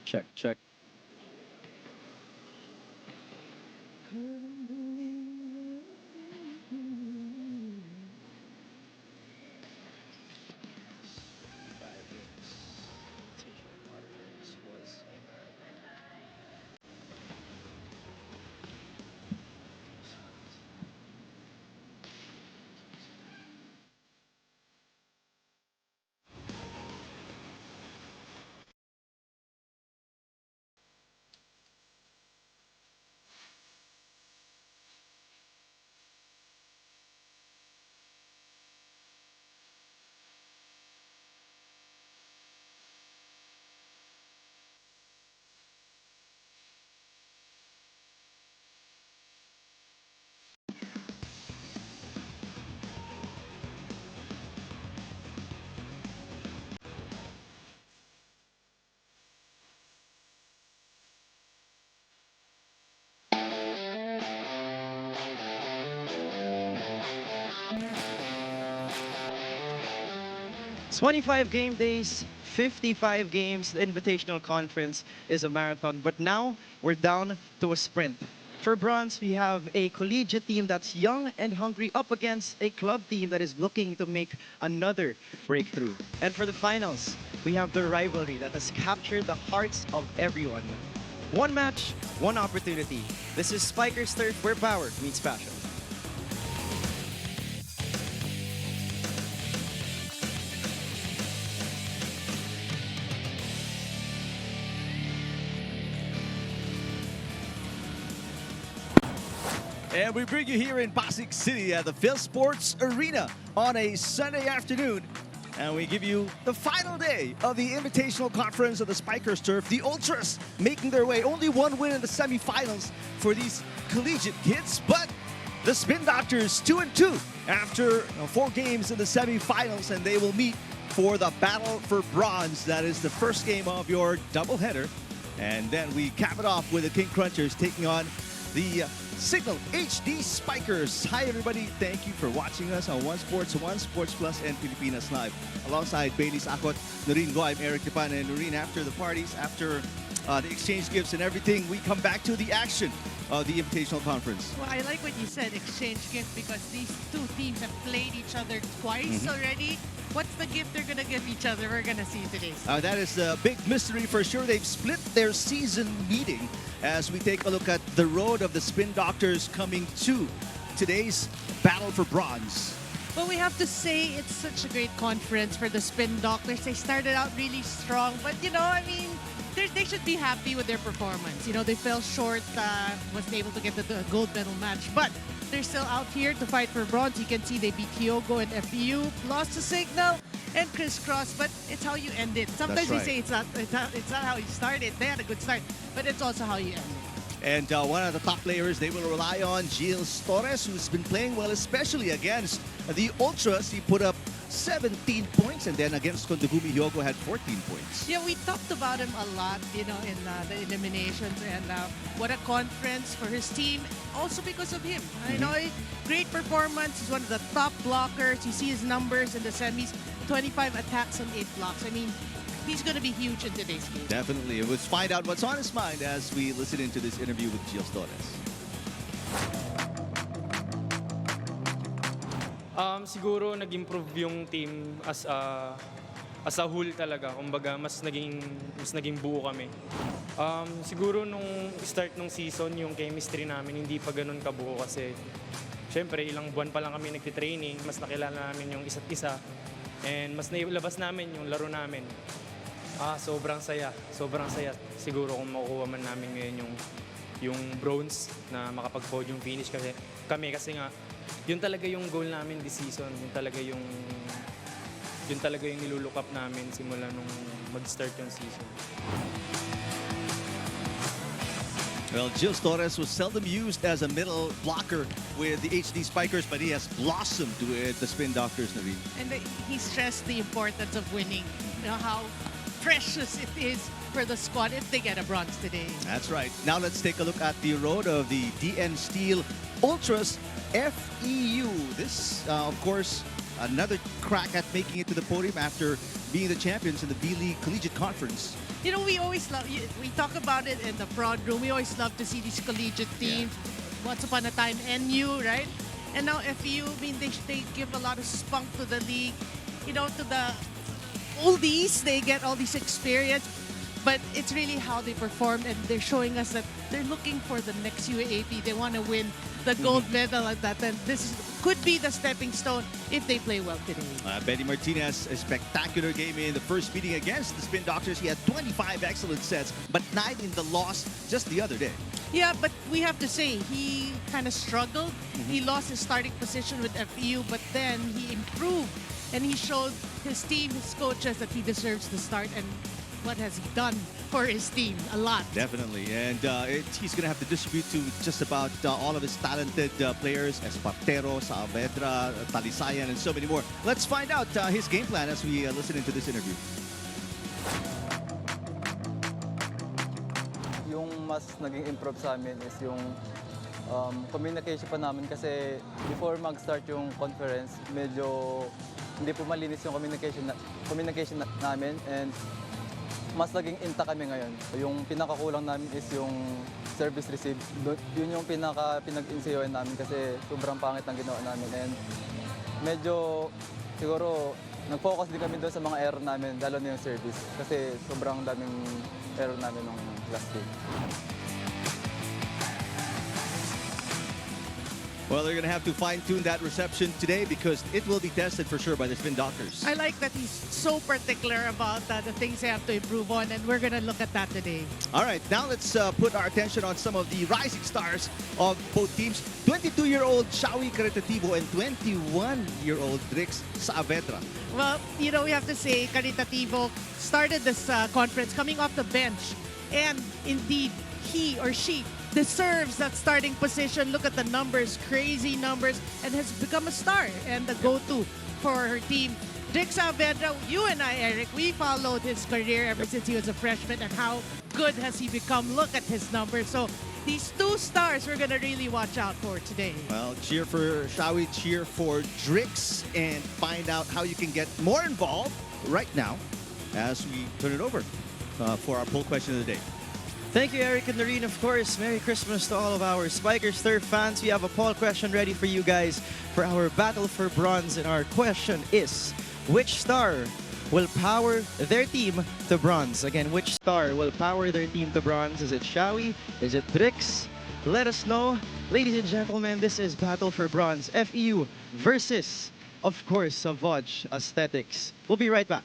Check, check. It's 25 game days, 55 games. The Invitational Conference is a marathon, but now we're down to a sprint. For bronze, we have a collegiate team that's young and hungry up against a club team that is looking to make another breakthrough. And for the finals, we have the rivalry that has captured the hearts of everyone. One match, one opportunity. This is Spikers Turf, where power meets passion. And we bring you here in Pasig City at the Phil Sports Arena on a Sunday afternoon. And we give you the final day of the Invitational Conference of the Spikers Turf. The Ultras making their way. Only one win in the semifinals for these collegiate kids. But the Spin Doctors 2-2 after 4 games in the semifinals. And they will meet for the battle for bronze. That is the first game of your doubleheader. And then we cap it off with the King Crunchers taking on the Signal HD Spikers. Hi everybody, thank you for watching us on One Sports, One Sports Plus, and Pilipinas Live. Alongside Bailey Sakot, Noreen Go, I'm Eric Tipan, and Noreen, after the parties, after the exchange gifts and everything, we come back to the action of the Invitational Conference. Well, I like what you said, exchange gift, because these two teams have played each other twice already. What's the gift they're going to give each other? We're going to see today. That is a big mystery for sure. They've split their season meeting as we take a look at the road of the Spin Doctors coming to today's battle for bronze. Well, we have to say it's such a great conference for the Spin Doctors. They started out really strong, but you know, I mean, they should be happy with their performance. You know, they fell short, wasn't able to get the gold medal match, but they're still out here to fight for bronze. You can see they beat Hyogo and FEU, lost to Signal and Crisscross, but it's how you end it. Sometimes we say it's not how you started. They had a good start, but it's also how you end it. And one of the top players they will rely on, Gilles Torres, who's been playing well, especially against the Ultras. He put up 17 points, and then against Kondogumi, Hyogo had 14 points. Yeah, we talked about him a lot, you know, in the eliminations, and what a conference for his team, also because of him. You know, great performance. He's one of the top blockers. You see his numbers in the semis, 25 attacks on 8 blocks. I mean, he's going to be huge in today's game. Definitely. Let's find out what's on his mind as we listen into this interview with Gilles Torres. Siguro nag-improve yung team as a whole talaga. Kumbaga, mas naging buo kami. Siguro nung start ng season, yung chemistry namin hindi pa ganun kabuo kasi syempre ilang buwan pa lang kami nagti-training, mas nakilala namin yung isa't isa and mas nailabas namin yung laro namin. Sobrang saya. Siguro kung makukuha man namin ngayon yung bronze na makapag-podium finish kasi nga yun talaga yung goal namin this season. Yun talaga yung nilulook up namin simula nung mag-start yung season. Well, Gilles Torres was seldom used as a middle blocker with the HD Spikers, but he has blossomed with the Spin Doctors, Naveen. And he stressed the importance of winning. You know, how precious it is for the squad if they get a bronze today. That's right. Now let's take a look at the road of the DN Steel Ultras FEU. This, of course, another crack at making it to the podium after being the champions in the B-League Collegiate Conference. You know, we always love, we talk about it in the prod room. We always love to see these collegiate teams. Once upon a time, NU, right? And now FU, I mean, they give a lot of spunk to the league. You know, to the oldies, they get all this experience. But it's really how they performed, and they're showing us that they're looking for the next UAAP. They want to win the gold medal at that, and could be the stepping stone if they play well today. Benny Martinez, a spectacular game in the first meeting against the Spin Doctors. He had 25 excellent sets, but 9 in the loss just the other day. Yeah, but we have to say, he kind of struggled. He lost his starting position with FEU, but then he improved, and he showed his team, his coaches, that he deserves to start. And what has he done for his team? A lot. Definitely. And he's going to have to distribute to just about all of his talented players, Espartero, Saavedra, Talisayan, and so many more. Let's find out his game plan as we listen into this interview. Yung mas naging improve sa amin is yung communication pa namin kasi before mag-start yung conference, medyo hindi po malinis yung communication namin, and mas naging inta kami ngayon. Yung pinakakulang namin is yung service receive. Yun yung pinag-insayoan namin kasi sobrang pangit ang ginawa namin. And medyo siguro nag-focus din kami doon sa mga error namin, lalo na yung service. Kasi sobrang daming error namin nung last game. Well, they're going to have to fine-tune that reception today because it will be tested for sure by the Spin Doctors. I like that he's so particular about the things they have to improve on, and we're going to look at that today. All right, now let's put our attention on some of the rising stars of both teams. 22-year-old Shawi Caritativo and 21-year-old Drix Saavedra. Well, you know, we have to say Caritativo started this conference coming off the bench, and indeed, he or she deserves that starting position. Look at the numbers, crazy numbers, and has become a star and the go-to for her team. Drix Saavedra, you and I, Eric, we followed his career ever since he was a freshman, and how good has he become. Look at his numbers. So these two stars we're going to really watch out for today. Well, cheer for Shawi, cheer for Drix, and find out how you can get more involved right now as we turn it over for our poll question of the day. Thank you, Eric and Noreen. Of course, Merry Christmas to all of our Spikers Turf fans. We have a poll question ready for you guys for our battle for bronze. And our question is, which star will power their team to bronze? Again, which star will power their team to bronze? Is it Shawi? Is it Drix? Let us know. Ladies and gentlemen, this is Battle for Bronze. FEU versus, of course, SAVOUGE Aesthetics. We'll be right back.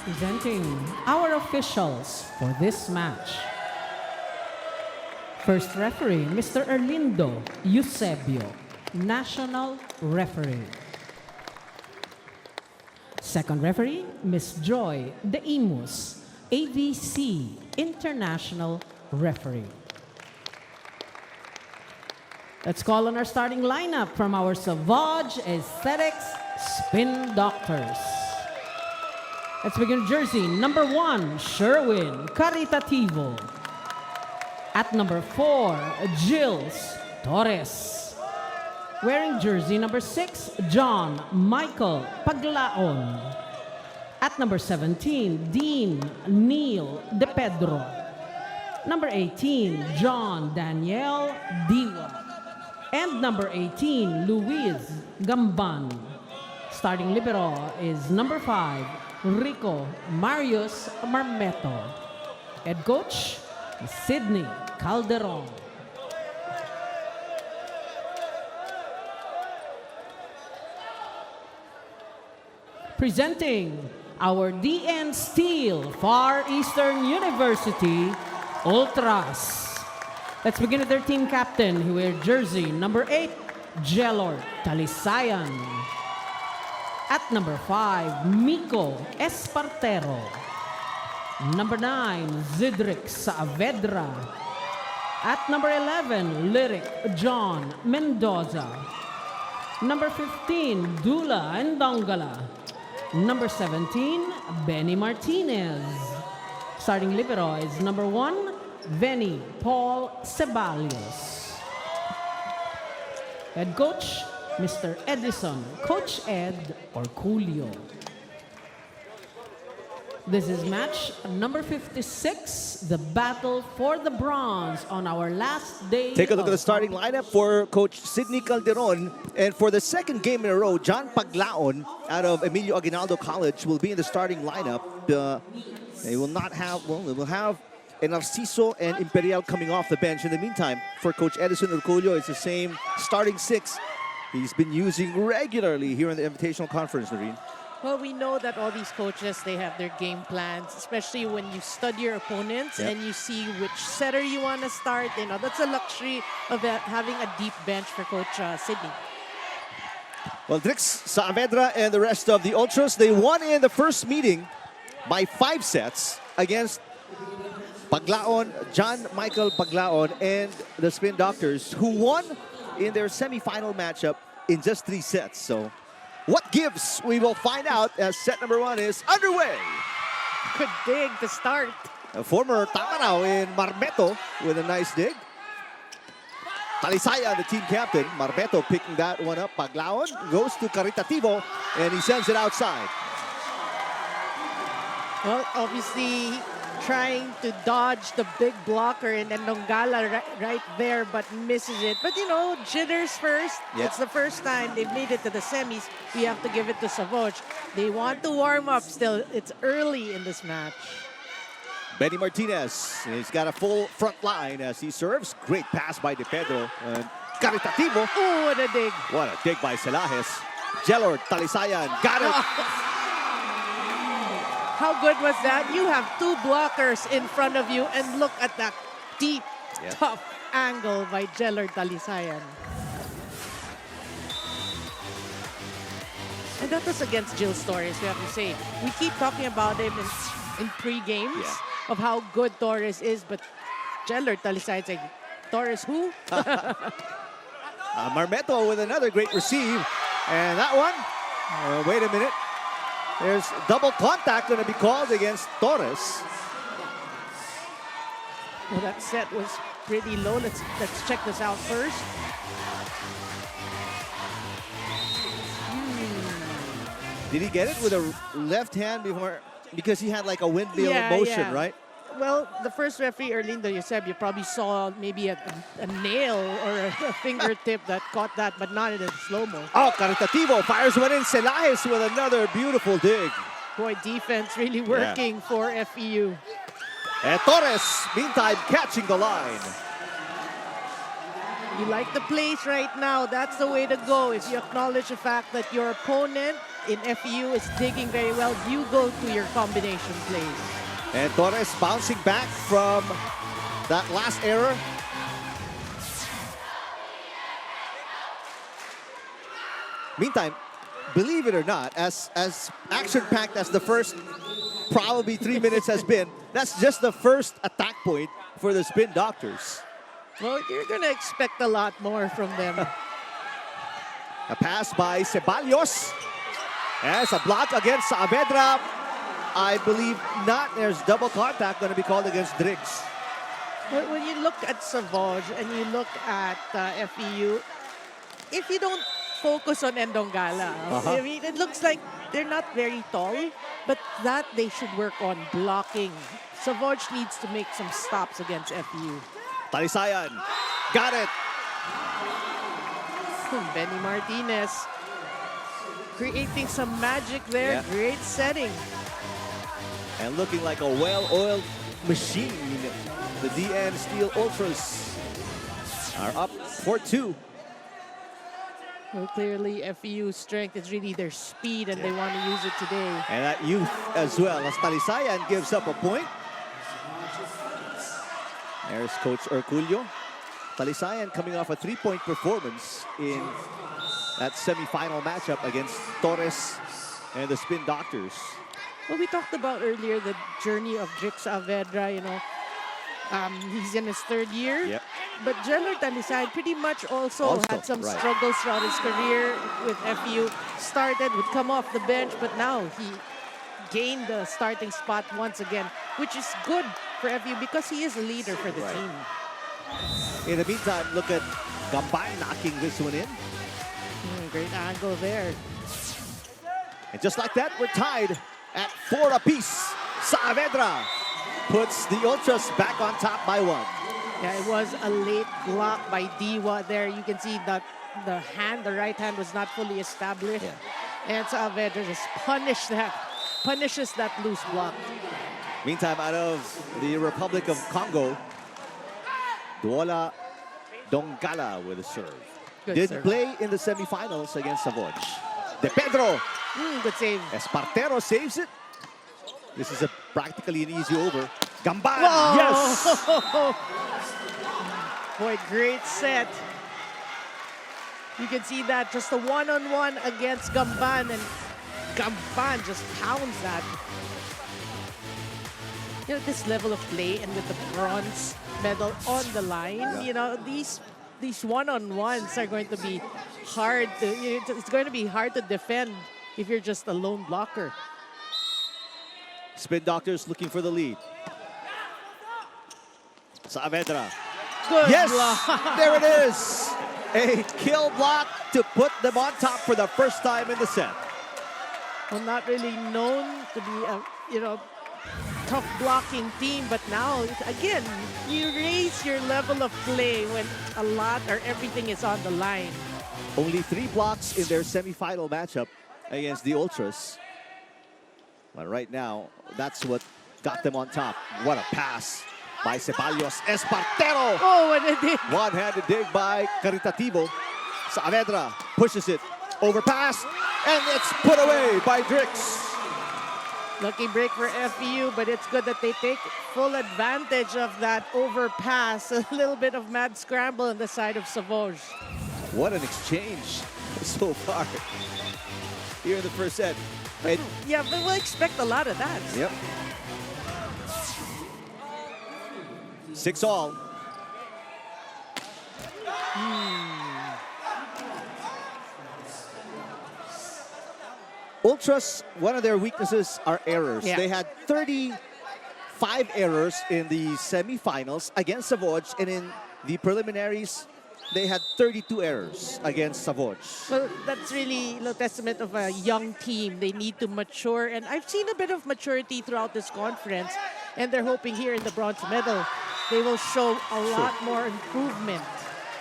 Presenting our officials for this match. First referee, Mr. Erlindo Eusebio, National Referee. Second referee, Ms. Joy De Imus, AVC, International Referee. Let's call on our starting lineup from our SAVOUGE Aesthetics Spin Doctors. Let's begin jersey number 1, Sherwin Caritativo. At number 4, Jills Torres. Wearing jersey number 6, John Michael Paglaon. At number 17, Dean Neil De Pedro. Number 18, John Daniel Diwa. And number 18, Luis Gamban. Starting libero is number 5, Rico Marius Marmeto. Head coach, Sidney Calderon. Presenting our DN Steel Far Eastern University Ultras. Let's begin with their team captain, who wears jersey number 8, Jelor Talisayan. At number 5, Miko Espartero. Number 9, Zidric Saavedra. At number 11, Lyric John Mendoza. Number 15, Dula Ndongala. Number 17, Benny Martinez. Starting libero is number 1, Benny Paul Ceballos. Head coach, Mr. Edison, Coach Ed Orculio. This is match number 56, the battle for the bronze on our last day. Take a look at the starting lineup for Coach Sidney Calderon. And for the second game in a row, John Paglaon out of Emilio Aguinaldo College will be in the starting lineup. They will not have, well, they will have an Narciso and Imperial coming off the bench. In the meantime, for Coach Edison Urculio, it's the same starting 6 he's been using regularly here in the Invitational Conference, Noreen. Well, we know that all these coaches, they have their game plans, especially when you study your opponents and you see which setter you want to start. You know, that's a luxury of having a deep bench for Coach Sidney. Well, Drix Saavedra and the rest of the Ultras, they won in the first meeting by 5 sets against Paglaon, John Michael Paglaon, and the Spin Doctors, who won in their semifinal matchup in just 3 sets. So, what gives? We will find out as set number 1 is underway. Good dig to start. A former Tamaraw in Marmeto with a nice dig. Talisaya, the team captain. Marmeto picking that one up. Paglaon goes to Caritativo, and he sends it outside. Well, obviously trying to dodge the big blocker and then Ndongala right there, but misses it. But you know, jitters first. Yeah. It's the first time they've made it to the semis. We have to give it to SAVOUGE. They want to warm up still. It's early in this match. Benny Martinez, he's got a full front line as he serves. Great pass by De Pedro. And Caritativo. Oh, what a dig. What a dig by Celajes. Jelor Talisayan got it. How good was that? You have 2 blockers in front of you, and look at that deep, tough angle by Jelor Talisayan. And that was against Jill Torres, we have to say. We keep talking about him in pre-games of how good Torres is, but Jelor Talisayan's like, Torres who? Marmeto with another great receive. And that one, wait a minute. There's double contact going to be called against Torres. Well, that set was pretty low. Let's check this out first. Did he get it with a left hand before? Because he had like a windmill motion, right? Well, the first referee, Erlindo Eusebio, probably saw maybe a nail or a fingertip that caught that, but not in a slow-mo. Oh, Caritativo fires one in. Celajes with another beautiful dig. Boy, defense really working for FEU. And Torres, meantime, catching the line. You like the place right now. That's the way to go. If you acknowledge the fact that your opponent in FEU is digging very well, you go to your combination plays. And Torres bouncing back from that last error. Meantime, believe it or not, as action-packed as the first probably 3 minutes has been, that's just the first attack point for the Spin Doctors. Well, you're going to expect a lot more from them. A pass by Ceballos. As a block against Saavedra. I believe not. There's double contact going to be called against Drix. When you look at SAVOUGE and you look at FEU, if you don't focus on Ndongala, I mean, it looks like they're not very tall, but that they should work on blocking. SAVOUGE needs to make some stops against FU. Talisayan, got it. Benny Martinez creating some magic there. Yeah. Great setting. And looking like a well-oiled machine. The DN Steel Ultras are up 4-2. Well, clearly, FEU's strength is really their speed, and they want to use it today. And that youth as well, as Talisayan gives up a point. There's Coach Herculio. Talisayan coming off a 3-point performance in that semifinal matchup against Torres and the Spin Doctors. Well, we talked about earlier the journey of Drix Saavedra, you know. He's in his third year. Yep. But Jelmer Talisay pretty much also had some right. struggles throughout his career with FEU. Started, would come off the bench, but now he gained the starting spot once again, which is good for FEU because he is a leader for the team. In the meantime, look at Gambay knocking this one in. Great angle there. And just like that, we're tied at 4 apiece. Saavedra puts the Ultras back on top by 1. Yeah, it was a late block by Diwa there. You can see that the right hand was not fully established. Yeah. And Saavedra just punishes that loose block. Meantime, out of the Republic of Congo, Duola Dongala with a serve. Good Didn't serve. play in the semifinals against SAVOUGE. De Pedro. Good save. Espartero saves it. This is practically an easy over. Gambay, Whoa! yes! Boy, great set. You can see that just a one-on-one against Gamban, and Gamban just pounds that. You know, this level of play and with the bronze medal on the line, you know, these one-on-ones are going to be hard to, it's going to be hard to defend if you're just a lone blocker. Spin Doctors looking for the lead. Saavedra. Good Yes, block. there it is. A kill block to put them on top for the first time in the set. Well, not really known to be a, tough blocking team, but now, again, you raise your level of play when a lot or everything is on the line. Only 3 blocks in their semifinal matchup against the Ultras. But right now, that's what got them on top. What a pass by Ceballos. Espartero! Oh, what a dig. One-handed dig by Caritativo. Saavedra pushes it. Overpass. And it's put away by Drix. Lucky break for FEU, but it's good that they take full advantage of that overpass. A little bit of mad scramble on the side of SAVOUGE. What an exchange so far here in the first set. And Yeah, but we'll expect a lot of that. yep. 6-all. Ultras, one of their weaknesses are errors. Yeah. They had 35 errors in the semifinals against SAVOUGE, and in the preliminaries, they had 32 errors against SAVOUGE. Well, that's really a testament of a young team. They need to mature, and I've seen a bit of maturity throughout this conference, and they're hoping here in the bronze medal they will show a lot more improvement.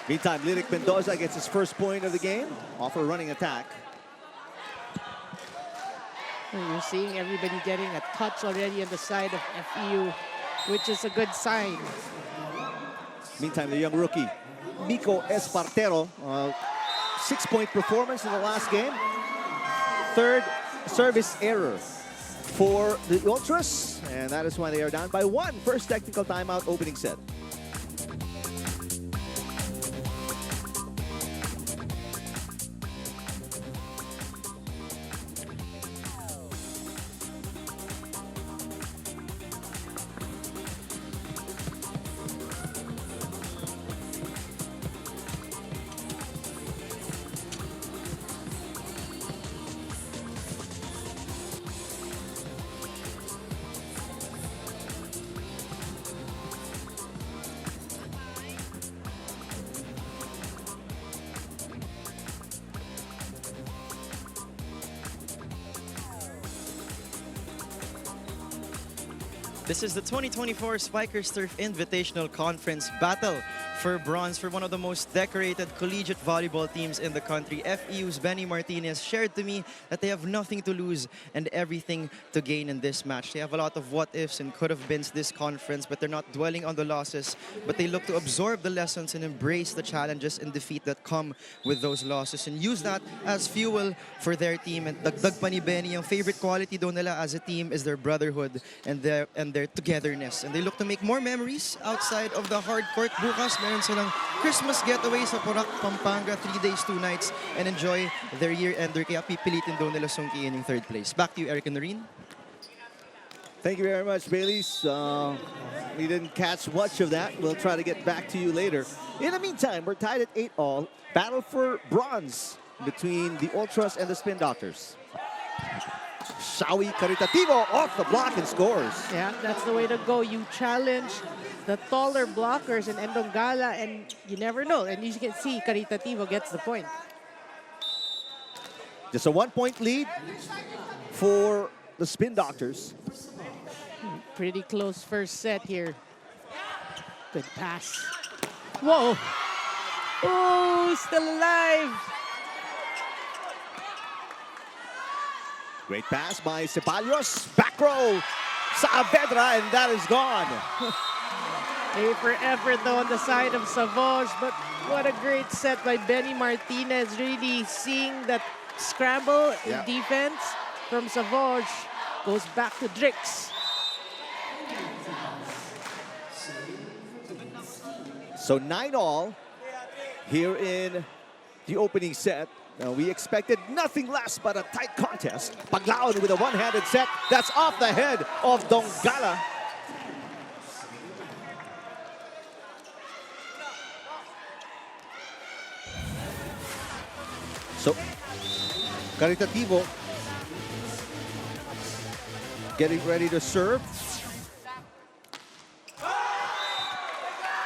Meantime, Lyric Mendoza gets his first point of the game off a running attack. And you're seeing everybody getting a touch already on the side of FEU, which is a good sign. Meantime, the young rookie, Nico Espartero, 6-point performance in the last game. 3rd service error for the Ultras, and that is why they are down by 1. First technical timeout, opening set. This is the 2024 Spikers Turf Invitational Conference Battle for bronze for one of the most decorated collegiate volleyball teams in the country. FEU's Benny Martinez shared to me that they have nothing to lose and everything to gain in this match. They have a lot of what-ifs and could-have-beens this conference, but they're not dwelling on the losses, but they look to absorb the lessons and embrace the challenges and defeat that come with those losses and use that as fuel for their team. And dagdag pa ni Benny, ang favorite quality daw nila as a team is their brotherhood and their togetherness. And they look to make more memories outside of the hard court. Bukas, meron silang Christmas getaway sa Porac, Pampanga, 3 days, 2 nights, and enjoy their year-ender. Kaya pipilitin daw nila sungkiin yung third place. Back to you, Eric and Noreen. Thank you very much, Baileys. We didn't catch much of that. We'll try to get back to you later. In the meantime, we're tied at 8-all. Battle for bronze between the Ultras and the Spin Doctors. Shawi Caritativo off the block and scores. Yeah, that's the way to go. You challenge the taller blockers in Ndongala, and you never know. And you can see Caritativo gets the point. Just a 1-point lead for the Spin Doctors. Pretty close first set here. Good pass. Whoa. Oh, still alive. Great pass by Ceballos. Back row. Saavedra, and that is gone. A for effort though on the side of SAVOUGE, but what a great set by Benny Martinez. Really seeing that scramble in defense from SAVOUGE. Goes back to Drix. So 9-all here in the opening set. We expected nothing less but a tight contest. Paglaon with a one-handed set. That's off the head of Ndongala. So, Caritativo getting ready to serve.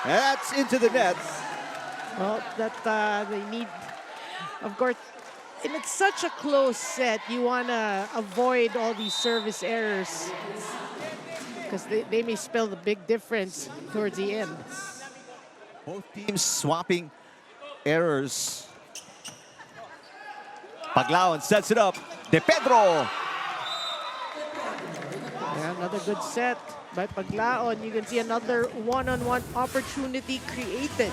That's into the net. Well, that they need, of course, and it's such a close set. You want to avoid all these service errors because they may spell the big difference towards the end. Both teams swapping errors. Paglaon sets it up. De Pedro. Yeah, another good set by Paglaon. You can see another one-on-one opportunity created.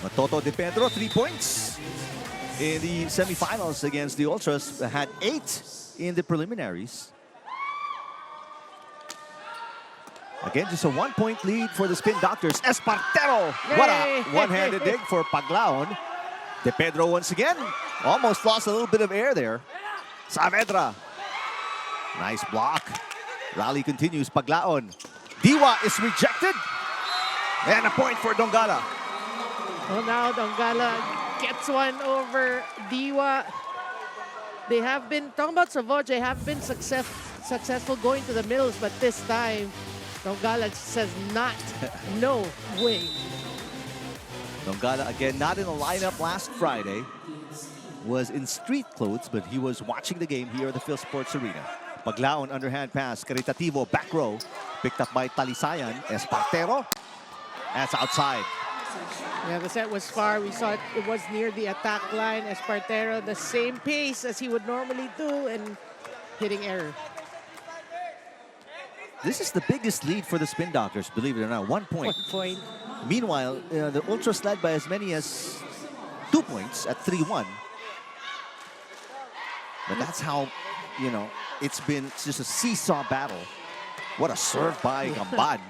Matoto De Pedro, 3 points in the semifinals against the Ultras. Had 8 in the preliminaries. Again, just a 1-point lead for the Spin Doctors. Espartero! What a one-handed dig for Paglaon. De Pedro once again. Almost lost a little bit of air there. Saavedra. Nice block. Rally continues. Paglaon. Diwa is rejected. And a point for Ndongala. Well, now Ndongala gets one over Diwa. They have been, talking about SAVOUGE, they have been successful going to the middles, but this time, Ndongala says not, no way. Ndongala, again, not in the lineup last Friday. Was in street clothes, but he was watching the game here at the Phil Sports Arena. Paglaon, underhand pass. Caritativo, back row. Picked up by Talisayan. Espartero. That's outside. Yeah, the set was far. We saw it was near the attack line. Espartero, the same pace as he would normally do, and hitting error. This is the biggest lead for the Spin Doctors, believe it or not. 1 point. 1 point. Meanwhile, the Ultras led by as many as 2 points at 3-1. But that's how, it's been just a seesaw battle. What a serve by Gambad.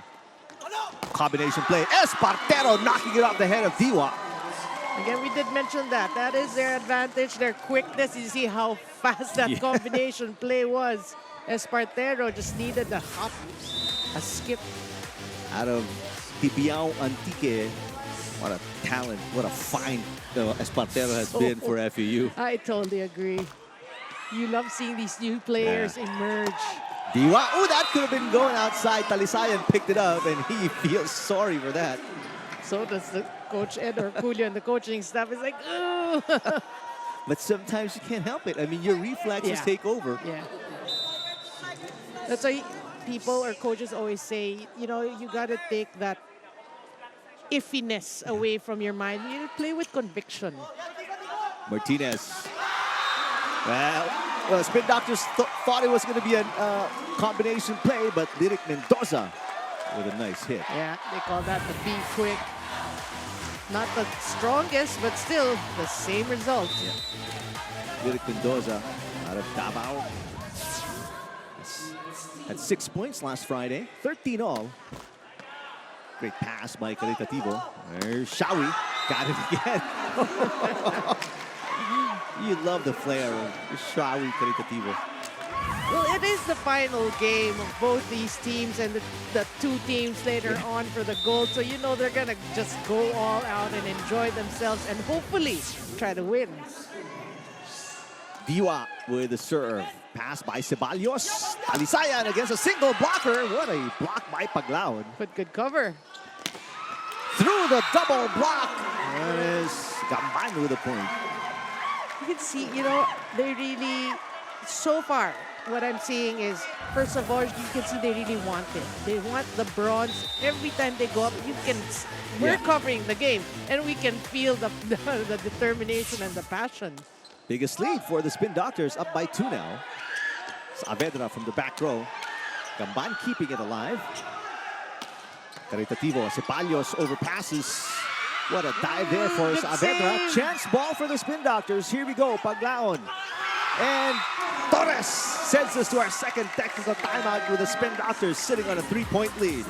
Combination play. Espartero knocking it off the head of Diwa. Again, we did mention that. That is their advantage, their quickness. You see how fast that combination play was. Espartero just needed a hop, a skip. Out of Tibiao Antique. What a talent, what a find Espartero has been for FEU. I totally agree. You love seeing these new players emerge. Diwa, oh, that could have been going outside. Talisayan picked it up, and he feels sorry for that. So does the coach Ed Orculio and the coaching staff. Is like, ooh. But sometimes you can't help it. I mean, your reflexes take over. Yeah. That's why people or coaches always say, you know, you got to take that iffiness away from your mind. You play with conviction. Martinez. Well, Spin Doctors thought it was going to be a combination play, but Lyric Mendoza with a nice hit. Yeah, they call that the be quick. Not the strongest, but still the same result. Yeah. Lyric Mendoza out of Davao. Had 6 points last Friday, 13 all. Great pass by Caritativo. There's Shawi. Got it again. You love the flair of Shawi Caritativo. Well, it is the final game of both these teams and the two teams later on for the gold. So you know they're going to just go all out and enjoy themselves and hopefully try to win. Diwa with the serve. Pass by Ceballos. Alisayan against a single blocker. What a block by Paglaon. But good cover. Through the double block. That is Gamban with a point. You can see, you know, they really, so far, what I'm seeing is, first of all, you can see they really want it. They want the bronze. Every time they go up, you can, we're covering the game, and we can feel the determination and the passion. Biggest lead for the Spin Doctors, up by 2 now. Saavedra from the back row. Gamban keeping it alive. Caritativo, Ceballos overpasses. What a dive there for Saavedra. Chance ball for the Spin Doctors. Here we go, Paglaon. And Torres sends us to our second technical timeout with the Spin Doctors sitting on a 3-point lead.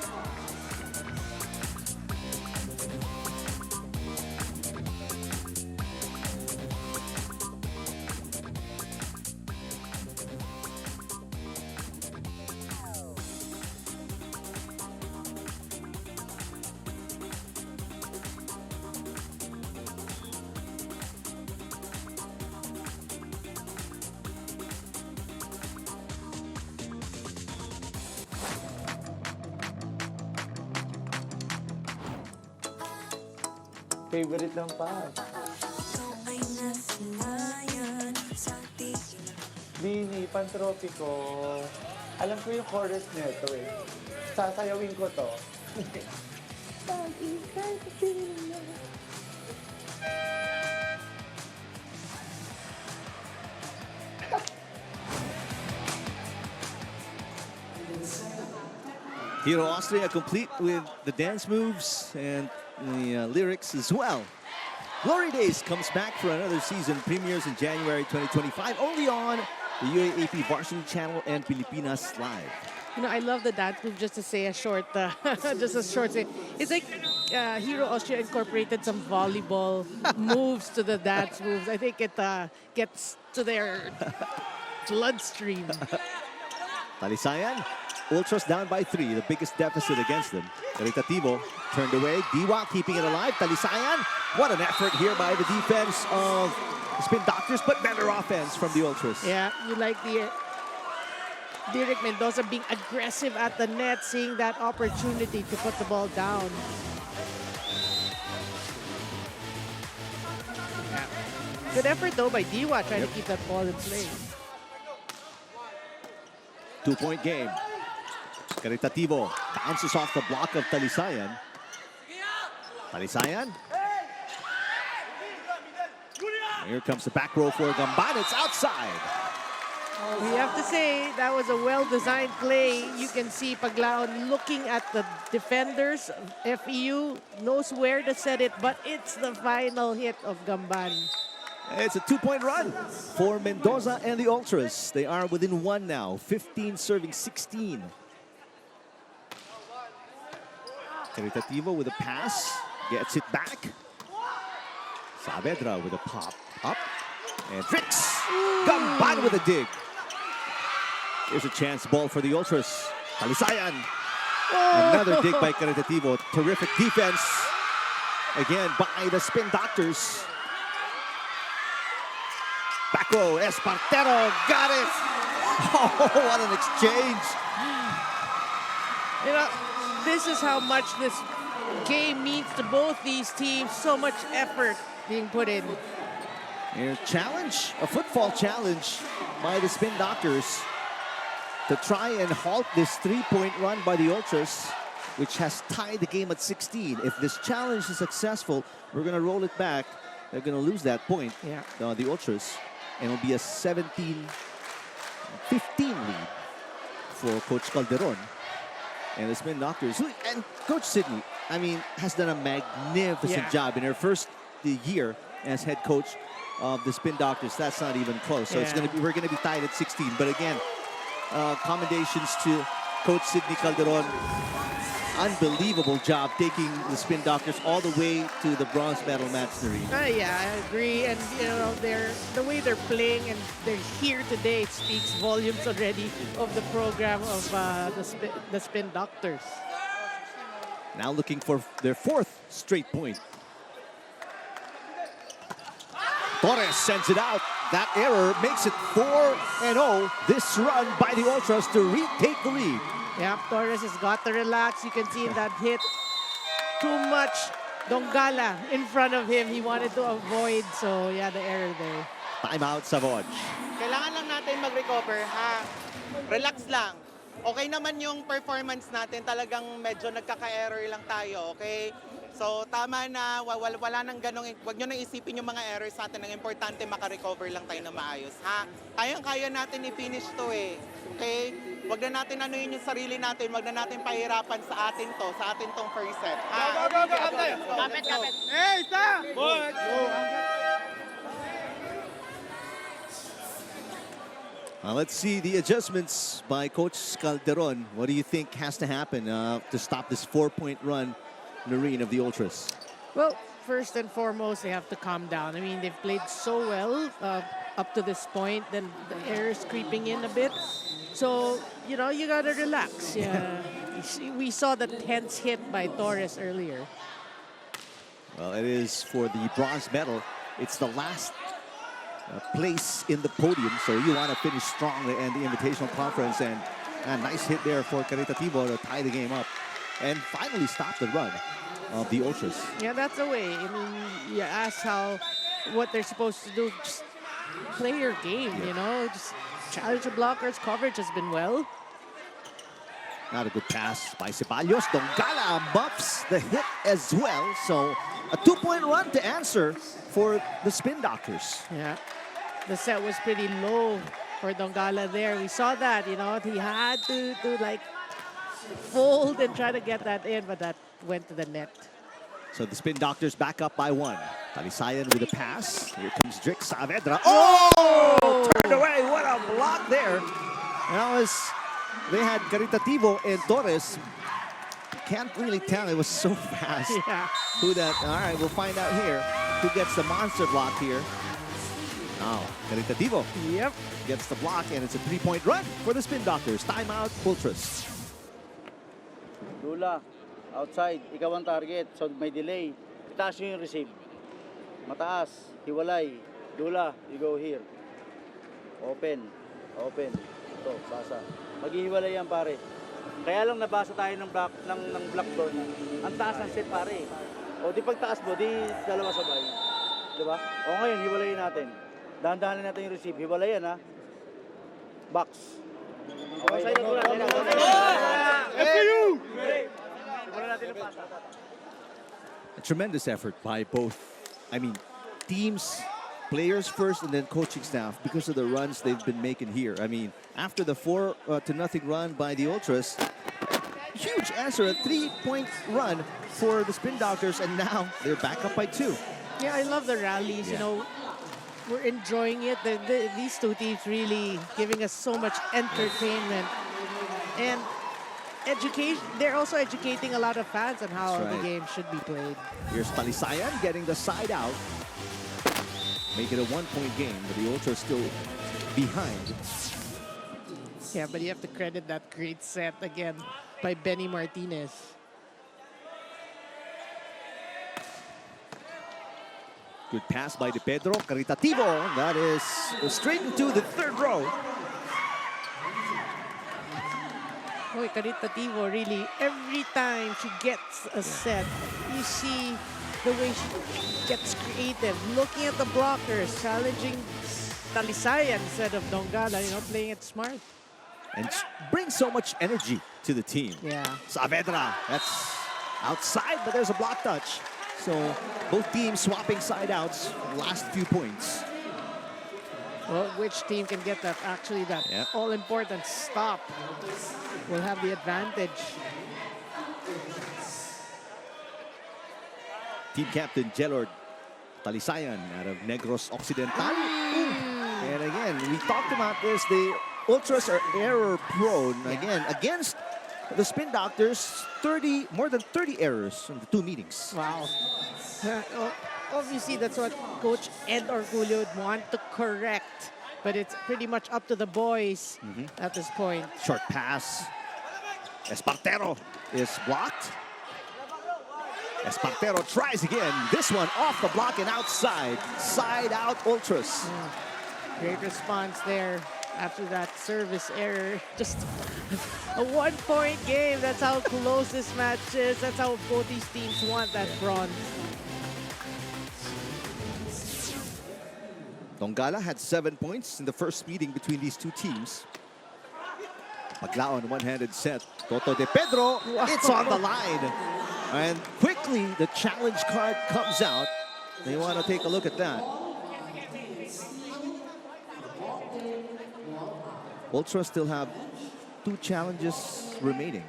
Favorite lang pa. Bini, Pantropiko. Alam ko yung chorus nito eh. Sasayawin ko to. Hero Austria complete with the dance moves and the lyrics as well. Glory Days comes back for another season. Premieres in January 2025, only on the UAAP Varsity Channel and Pilipinas Live. You know, I love the dance move, just to say a short, just a short say. It's like Hero Austria incorporated some volleyball moves to the dance moves. I think it gets to their bloodstream. Talisayan, Ultras down by 3, the biggest deficit against them. Caritativo turned away. Diwa keeping it alive. Talisayan, what an effort here by the defense of the Spin Doctors, but better offense from the Ultras. Yeah, you like the Lyric Mendoza being aggressive at the net, seeing that opportunity to put the ball down. Yeah. Good effort though by Diwa trying to keep that ball in play. 2-point game. Caritativo bounces off the block of Talisayan. Talisayan. Here comes the back row for Gamban. It's outside. We have to say that was a well-designed play. You can see Paglaon looking at the defenders. FEU knows where to set it, but it's the final hit of Gamban. It's a 2-point run for Mendoza and the Ultras. They are within 1 now. 15 serving 16. Caritativo with a pass. Gets it back. Saavedra with a pop. Up. And tricks. Gamban with a dig. Here's a chance ball for the Ultras. Talisayan. Another dig by Caritativo. Terrific defense. Again by the Spin Doctors. Back row, Espartero, got it! Oh, what an exchange! You know, this is how much this game means to both these teams. So much effort being put in. Here's a challenge, a footfall challenge by the Spin Doctors. to try and halt this 3-point run by the Ultras, which has tied the game at 16. If this challenge is successful, we're going to roll it back. They're going to lose that point, Yeah. the Ultras, and it'll be a 17-15 lead for Coach Calderon and the Spin Doctors. And Coach Sydney, I mean, has done a magnificent job in her first year as head coach of the Spin Doctors. That's not even close. So it's we're going to be tied at 16. But again, commendations to Coach Sydney Calderon. Unbelievable job taking the Spin Doctors all the way to the bronze medal match, Noreen. Yeah, I agree. And you know, the way they're playing and they're here today speaks volumes already of the program of the Spin Doctors. Now looking for their 4th straight point. Torres sends it out. That error makes it 4-0. This run by the Ultras to retake the lead. Yeah, Torres has got to relax. You can see in that hit, too much Donggala in front of him. He wanted to avoid, so yeah, the error there. Timeout, SAVOUGE. Kailangan lang natin mag-recover, ha? Relax lang. Okay naman yung performance natin. Talagang medyo nagkaka-error lang tayo, okay? So, tama na. Wala nang ganong... Huwag nyo nang isipin yung mga errors natin. Ang importante, maka-recover lang tayo na maayos, ha? Kayang-kaya natin i-finish to, eh. Okay? Huwag na natin anuhin yung sarili natin. Huwag na natin pahirapan sa atin tong first set, ha? Kapit! Hey, stop! Let's see the adjustments by Coach Calderon. What do you think has to happen to stop this 4-point run, Noreen, of the Ultras? Well, first and foremost, they have to calm down. I mean, they've played so well up to this point. Then the errors creeping in a bit. So, you know, you gotta relax. Yeah. We saw the tense hit by Torres earlier. Well, it is for the bronze medal. It's the last place in the podium, so you want to finish strong in the Invitational Conference. And a nice hit there for Caritativo to tie the game up and finally stop the run of the Ultras. Yeah, that's the way. I mean, you ask what they're supposed to do. Just play your game, you know. Just challenge the blockers. Coverage has been well. Not a good pass by Ceballos. Donggala buffs the hit as well. So a 2-point run to answer for the Spin Doctors. Yeah, the set was pretty low for Donggala there. We saw that, you know, he had to like fold and try to get that in, but that went to the net. So the Spin Doctors back up by 1. Talisayan with a pass. Here comes Drix Saavedra. Oh! Turned away. What a block there. And that was, they had Caritativo and Torres. Can't really tell. It was so fast. Yeah. Who that? All right, we'll find out here. Who gets the monster block here? Oh, Caritativo. Yep. Gets the block, and it's a 3-point run for the Spin Doctors. Timeout, Ultras. Dula, outside, ikaw ang target, so may delay. Itaas nyo yung receive. Mataas, hiwalay. Dula, you go here. Open, open. Ito, basa. Maghihiwalay yan, pare. Kaya lang nabasa tayo ng block doon. Ang taas ng set, pare. O di pagtaas mo, di dalawa sabay. Diba? O ngayon, hiwalayin natin. Dahan-dahanin natin yung receive. Hiwalayan, ha? Box. Okay, sa'yo na Dula. A tremendous effort by both, teams, players first, and then coaching staff because of the runs they've been making here. After the 4-0 run by the Ultras, huge answer, a 3-point run for the Spin Doctors, and now they're back up by 2. Yeah, I love the rallies, you know. We're enjoying it. These two teams really giving us so much entertainment. And education. They're also educating a lot of fans on how the game should be played. Here's Talisayan getting the side out. Make it a 1-point game, but the Ultras still behind. Yeah, but you have to credit that great set again by Benny Martinez. Good pass by De Pedro. Caritativo. That is straight into the 3rd row. Boy, Caritativo really, every time she gets a set, you see the way she gets creative, looking at the blockers, challenging Talisayan instead of Donggala, you know, playing it smart. and brings so much energy to the team. Yeah. Saavedra, that's outside, but there's a block touch. So both teams swapping side outs last few points. Well, which team can get that, actually, that Yeah. all-important stop will have the advantage. Team captain Jelord Talisayan out of Negros Occidental. And again, we talked about this. The Ultras are error prone. Again, against the Spin Doctors, more than 30 errors in the two meetings. Wow. Obviously, that's what Coach Ed Orgulio would want to correct. But it's pretty much up to the boys at this point. Short pass. Espartero is blocked. Espartero tries again. This one off the block and outside. Side out Ultras. Great response there after that service error. Just a 1-point game. That's how close this match is. That's how both these teams want that bronze. Dongala had 7 points in the first meeting between these two teams. Maglaon, one-handed set. Toto de Pedro, it's on the line. And quickly, the challenge card comes out. They want to take a look at that. Ultras still have 2 challenges remaining.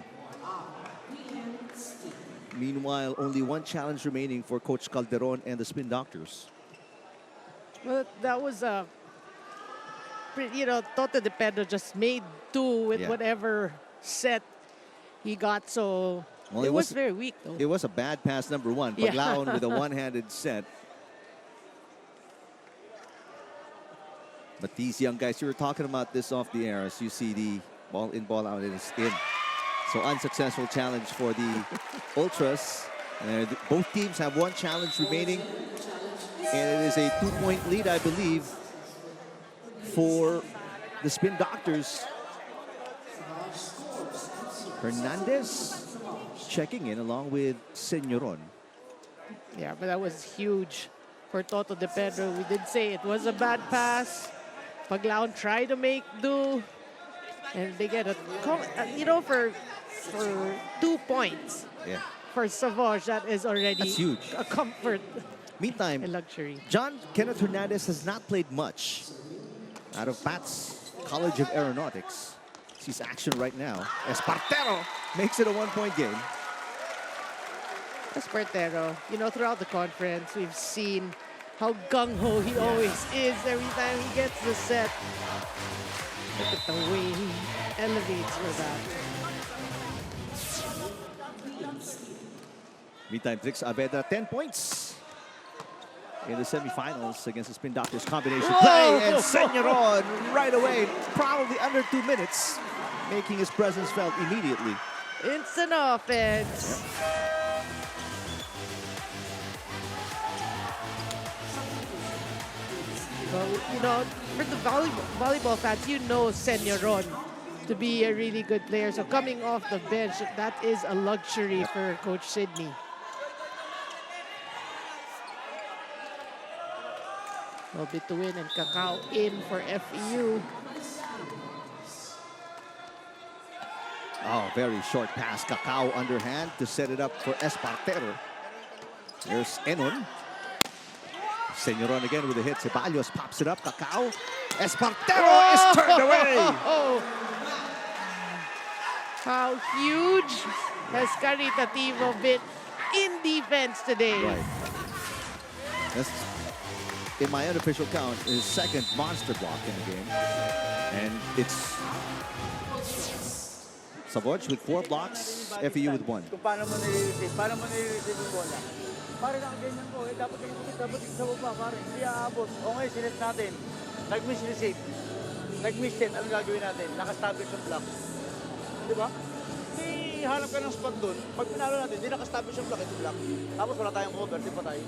Meanwhile, only 1 challenge remaining for Coach Calderon and the Spin Doctors. Well, that was Toto de Pedro just made do with whatever set he got. So Well, it was very weak, though. It was a bad pass, number 1. Yeah. Paglaon with a one-handed set. But these young guys, you were talking about this off the air, as you see the ball in, ball out, it is in. So unsuccessful challenge for the Ultras. Both teams have 1 challenge remaining. And it is a 2-point lead, I believe, for the Spin Doctors. Hernandez checking in along with Senyoron. Yeah, but that was huge for Toto de Pedro. We did say it was a bad pass. Paglaon tried to make do. And they get for 2 points. Yeah. For SAVOUGE, that is already That's huge. a comfort, Meantime, a luxury. John Kenneth Hernandez has not played much out of Pat's College of Aeronautics. Sees action right now. Espartero makes it a 1-point game. Espartero, throughout the conference, we've seen how gung-ho he always is every time he gets the set. Look at the way he elevates for that. Meantime, Trix Avedra, 10 points in the semifinals against the Spin Doctors combination play. And Senyoron right away, probably under 2 minutes, making his presence felt immediately. Instant offense. Well, for the volleyball fans, Senyoron to be a really good player. So coming off the bench, that is a luxury for Coach Sidney. Well, Bituin and Cacao in for FEU. Oh, very short pass. Cacao underhand to set it up for Espartero. There's Enon. Senyoron again with a hit. Ceballos pops it up. Cacao. Espartero is turned away. How huge has Caritativo been in defense today? Right. That's, in my unofficial count, his 2nd monster block in the game. And it's SAVOUGE with 4 blocks, FEU with 1. Kung paano mo nire-receive yung bola. Pare nakaganyan ko, dapat sa baba, pare. Hindi aabot. O ngayon, sinet natin. Nag-miss receive. Nag-miss set, anong gagawin natin? Nakastablish yung block. Di ba? Hindi hanap ka ng spot doon. Pag pinalo natin, hindi nakastablish yung block, ito block. Tapos wala tayong cover, di pa tayo.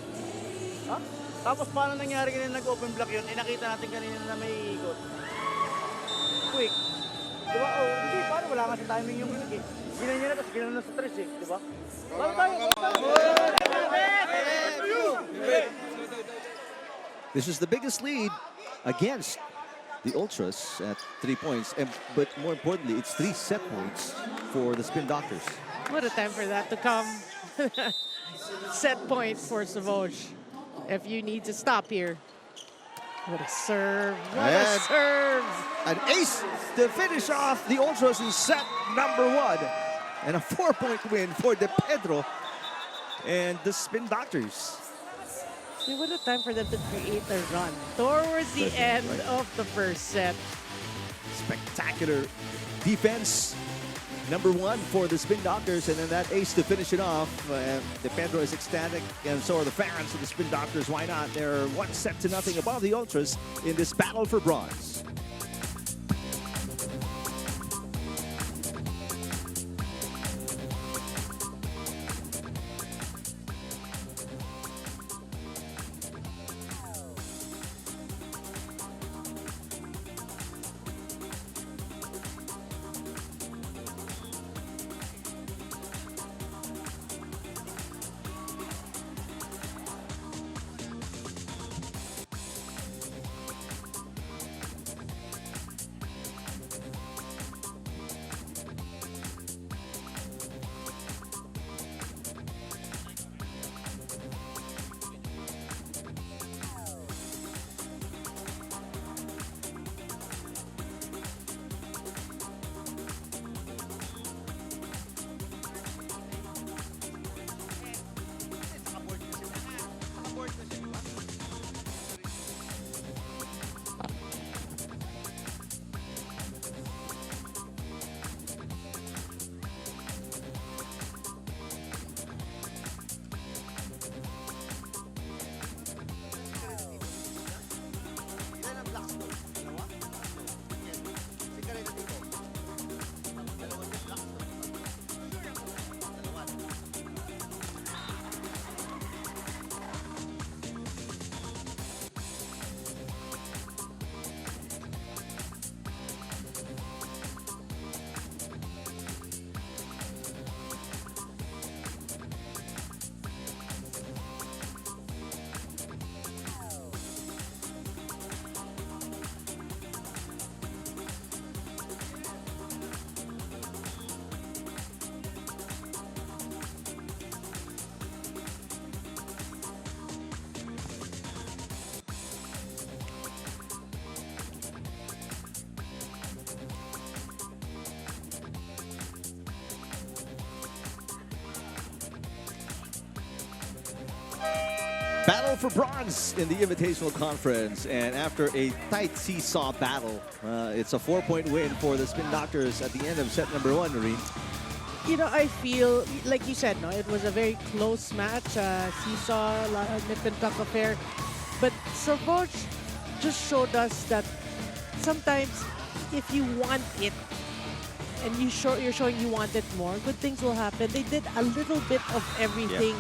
Ha? Tapos paano nangyari kanina nag-open block yun? Nakita natin kanina na may ikot. Quick. Di ba? Oh, hindi, paano wala nga sa timing yung kinig eh. Ginanyan na, tapos ginanyan na sa 3 eh. Di ba? Paano tayo? This is the biggest lead against the Ultras at 3 points. But more importantly, it's 3 set points for the Spin Doctors. What a time for that to come. Set point for SAVOUGE. FU needs to stop here. What a serve. What a And serve. an ace to finish off the Ultras in set number 1. And a 4-point win for De Pedro and the Spin Doctors. What a time for them to create a run towards the end of the first set. Spectacular defense. Number 1 for the Spin Doctors, and then that ace to finish it off. De Pedro is ecstatic, and so are the fans of the Spin Doctors. Why not? They're 1-0 above the Ultras in this battle for bronze. Battle for bronze in the Invitational Conference, and after a tight seesaw battle, it's a 4-point win for the Spin Doctors at the end of set number 1, Noreen. You know, I feel, like you said, no, it was a very close match. Seesaw, nip and tuck affair. But SAVOUGE just showed us that sometimes if you want it, and you're showing you want it more, good things will happen. They did a little bit of everything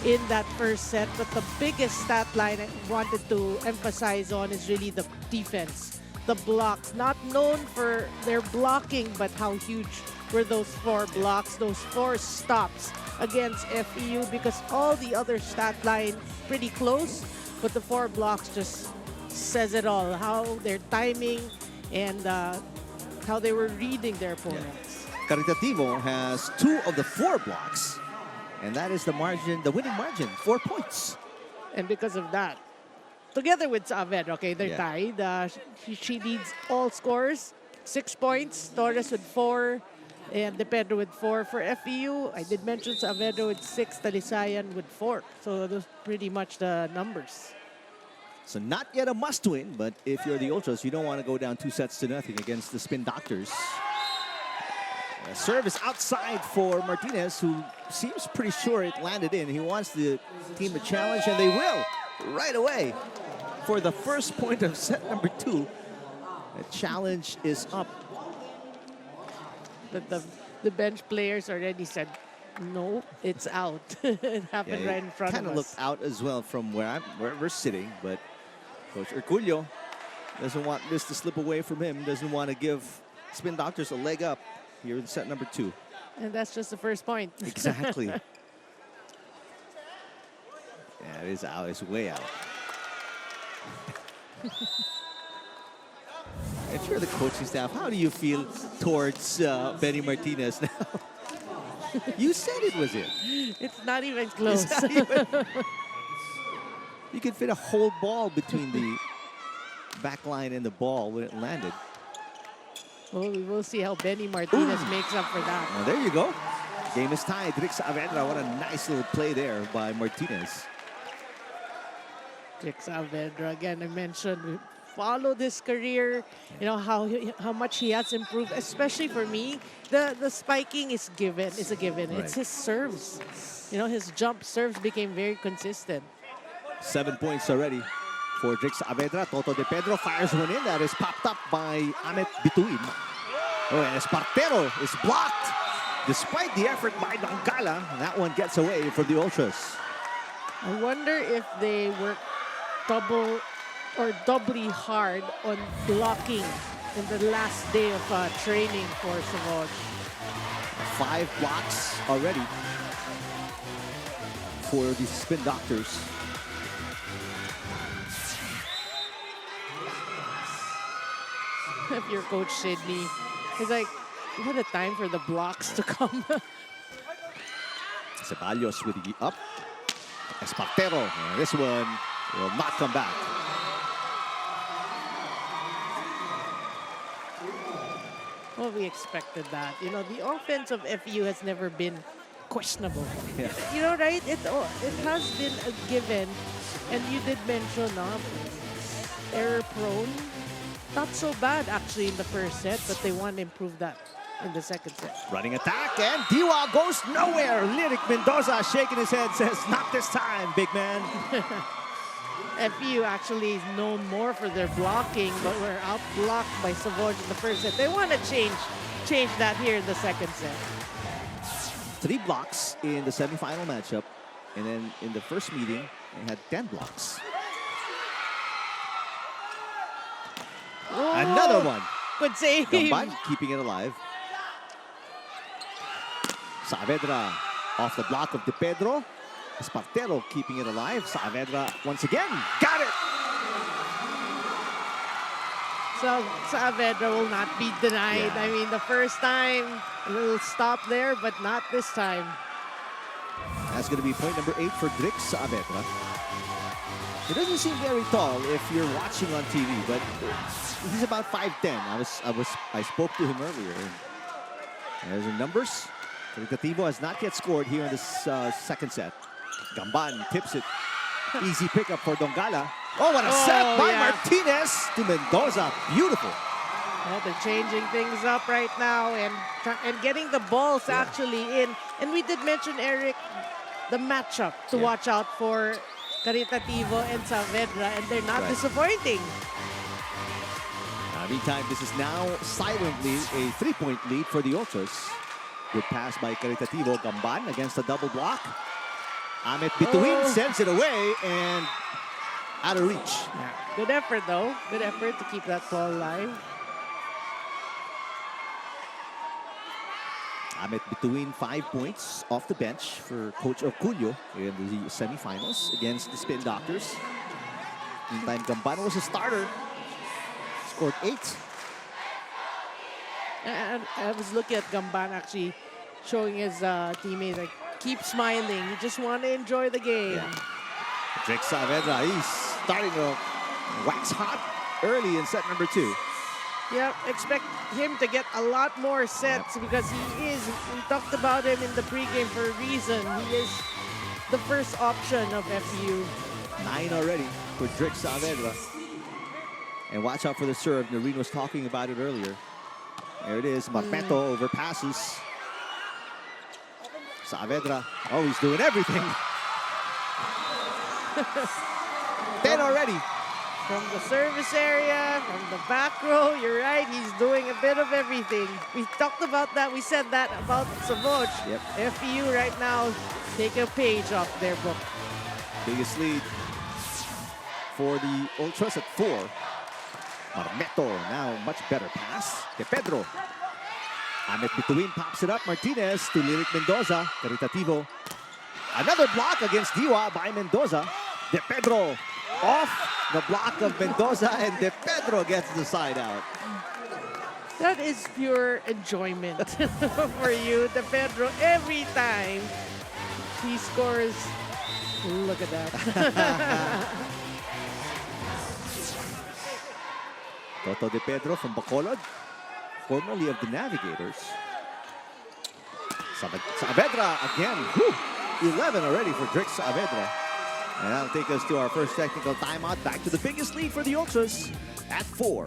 in that first set, but the biggest stat line I wanted to emphasize on is really the defense, the blocks. Not known for their blocking, but how huge were those 4 blocks, those 4 stops against FEU, because all the other stat line pretty close, but the 4 blocks just says it all, how their timing and how they were reading their opponents. Caritativo has 2 of the 4 blocks, and that is the margin, the winning margin, 4 points. And because of that, together with Aved, okay, they're tied. She leads all scores, 6 points. Torres with 4, and De Pedro with 4 for FEU. I did mention Saavedra with 6, Talisayan with 4. So those pretty much the numbers. So not yet a must-win, but if you're the Ultras, you don't want to go down 2-0 against the Spin Doctors. Serve is outside for Martinez, who seems pretty sure it landed in. He wants the team to challenge, and they will right away for the first point of set number 2. The challenge is up. But the bench players already said, no, it's out. It happened right in front of us. Kind of looked out as well from where we're sitting, but Coach Herculio doesn't want this to slip away from him, doesn't want to give Spin Doctors a leg up here in set number 2. And that's just the first point. Exactly. Yeah, it is out. It's way out. If you're the coaching staff, how do you feel towards Benny Martinez now? You said it was it. It's not even close. It's not even- You could fit a whole ball between the back line and the ball when it landed. Well, we will see how Benny Martinez makes up for that. Well, there you go. Game is tied. Drix Saavedra, what a nice little play there by Martinez. Drix Saavedra, again, I mentioned, we followed his career, you know, how much he has improved, especially for me. The spiking is a given. Right. It's his serves. You know, his jump serves became very consistent. 7 points already for Drix Saavedra. Toto De Pedro fires one in. That is popped up by Amet Bituin. Oh, and Espartero is blocked. Despite the effort by Dongala, that one gets away from the Ultras. I wonder if they work doubly hard on blocking in the last day of training for SAVOUGE. 5 blocks already for the Spin Doctors. If you're Coach Sydney, it's like, what a time for the blocks to come. Ceballos with the up. Espartero. This one will not come back. Well, we expected that. You know, the offense of FU has never been questionable. Yeah. You know, right? It has been a given. And you did mention error prone. Not so bad, actually, in the first set, but they want to improve that in the second set. Running attack, and Diwa goes nowhere. Lyric Mendoza shaking his head, says, not this time, big man. FU actually is known more for their blocking, but we're out-blocked by SAVOUGE in the first set. They want to change that here in the second set. 3 blocks in the semifinal matchup, and then in the first meeting, they had 10 blocks. Oh, Another one. good save. Gamban keeping it alive. Saavedra off the block of De Pedro. Espartero keeping it alive. Saavedra once again. Got it! So Saavedra will not be denied. Yeah. I mean, the first time, a little stop there, but not this time. That's going to be point number 8 for Drix Saavedra. He doesn't seem very tall if you're watching on TV, but he's about 5'10". I spoke to him earlier. There's the numbers. Caritativo has not yet scored here in this second set. Gamban tips it. Easy pickup for Dongala. Oh, what a set by Martinez to Mendoza. Beautiful. Well, they're changing things up right now and getting the balls actually in. And we did mention, Eric, the matchup to watch out for Caritativo and Saavedra, and they're not disappointing. Meantime, this is now silently a 3-point lead for the Ultras. Good pass by Caritativo. Gamban against the double block. Amet Bituin sends it away and out of reach. Yeah. Good effort, though. Good effort to keep that ball alive. Amet Bituin 5 points off the bench for Coach Orculio in the semifinals against the Spin Doctors. Meantime, Gamban was a starter. Scored 8. And I was looking at Gamban actually showing his teammate, like, keep smiling. You just want to enjoy the game. Drix Saavedra, he's starting to wax hot early in set number 2. Yeah, expect him to get a lot more sets because we talked about him in the pregame for a reason. He is the first option of FU. 9 already for Drix Saavedra. And watch out for the serve. Noreen was talking about it earlier. There it is. Marpeto overpasses. Saavedra. Oh, he's doing everything. 10 already. From the service area, from the back row, you're right. He's doing a bit of everything. We talked about that. We said that about SAVOUGE. Yep. FU right now, take a page off their book. Biggest lead for the Ultras at 4. Marmeto, now much better pass. De Pedro. Amet Bituin pops it up. Martinez to Lyric Mendoza. Caritativo. Another block against Diwa by Mendoza. De Pedro. off the block of Mendoza, and De Pedro gets the side out. That is pure enjoyment for you, De Pedro. Every time he scores, look at that. Toto De Pedro from Bacolod, formerly of the Navigators. Saavedra again. Whew. 11 already for Drake Saavedra. And that'll take us to our first technical timeout. Back to the biggest lead for the Ultras at 4.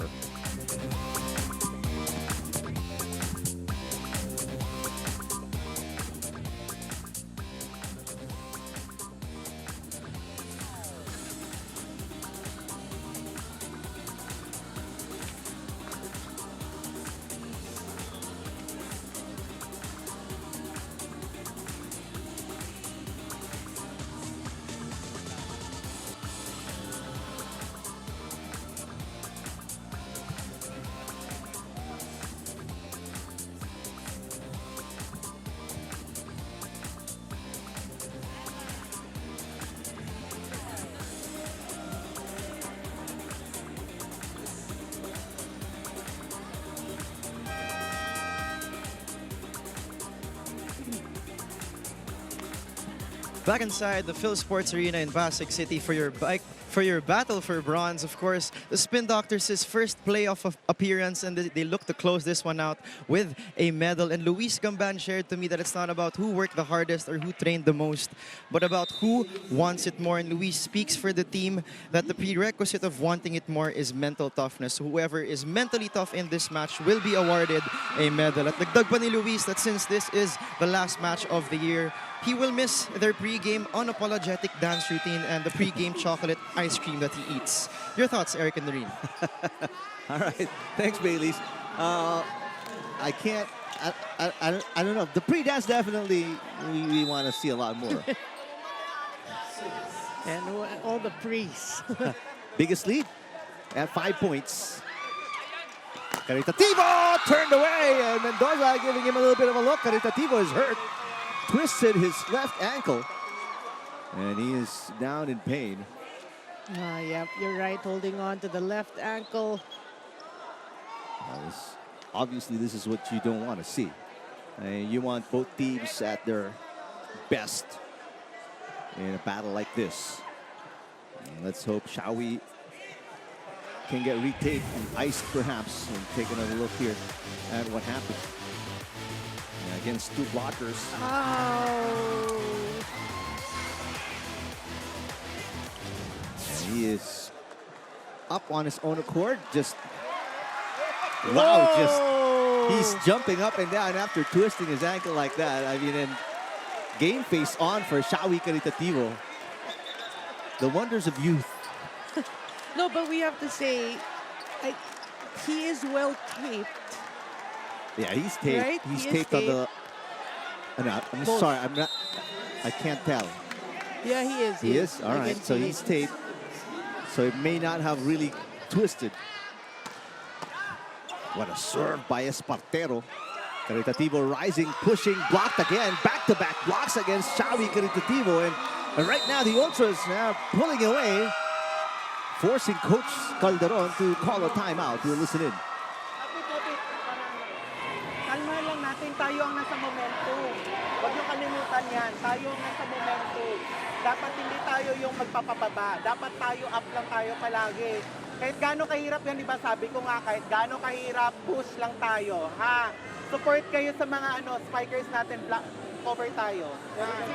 Back inside the Phil Sports Arena in Pasig City for your battle for bronze. Of course, the Spin Doctors' first playoff appearance, and they look to close this one out with a medal. And Luis Gamban shared to me that it's not about who worked the hardest or who trained the most, but about who wants it more. And Luis speaks for the team that the prerequisite of wanting it more is mental toughness. Whoever is mentally tough in this match will be awarded a medal. At dagdag pa ni Luis that since this is the last match of the year, he will miss their pre-game unapologetic dance routine and the pre-game chocolate ice cream that he eats. Your thoughts, Eric and Noreen? All right, thanks, Bailey's. I can't. I don't know. The pre-dance definitely we want to see a lot more. And all the priests. Biggest lead at 5 points. Caritativo turned away, and Mendoza giving him a little bit of a look. Caritativo is hurt. Twisted his left ankle, and he is down in pain. Yep, you're right. Holding on to the left ankle. Obviously, this is what you don't want to see. You want both teams at their best in a battle like this. And let's hope Shawi can get retaped and iced, perhaps, and take another look here at what happened. Against two blockers. Oh. And he is up on his own accord. Just wow! Whoa. He's jumping up and down after twisting his ankle like that. I mean, and game face on for Shawi Caritativo. The wonders of youth. No, but we have to say, he is well taped. Yeah, he's taped. Right? He's He is taped on the. I'm Both. sorry, I'm not. I can't tell. Yeah, he is. He is? All I right, can so see he's it. taped. So it may not have really twisted. What a serve by Espartero. Caritativo rising, pushing, blocked again. Back-to-back blocks against Xavi Caritativo. And right now, the Ultras now pulling away, forcing Coach Calderon to call a timeout. We'll listen in. Kalma lang natin, tayo ang nasa momentum. Huwag niyo kalimutan yan, tayo ang nasa momentum. Dapat hindi tayo yung magpapababa. Dapat tayo up lang tayo palagi. Kahit gaano kahirap yan, di ba sabi ko nga, kahit gaano kahirap, push lang tayo. Ha? Support kayo sa mga spikers natin, cover tayo.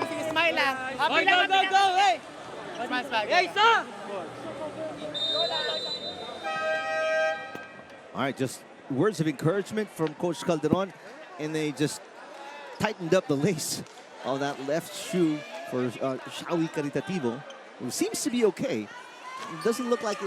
Sige, smile lang. Happy lang, go! Hey! Smile. Hey, sir! All right, just words of encouragement from Coach Calderon, and they just tightened up the lace of that left shoe for Xavi Caritativo, who seems to be okay. It doesn't look like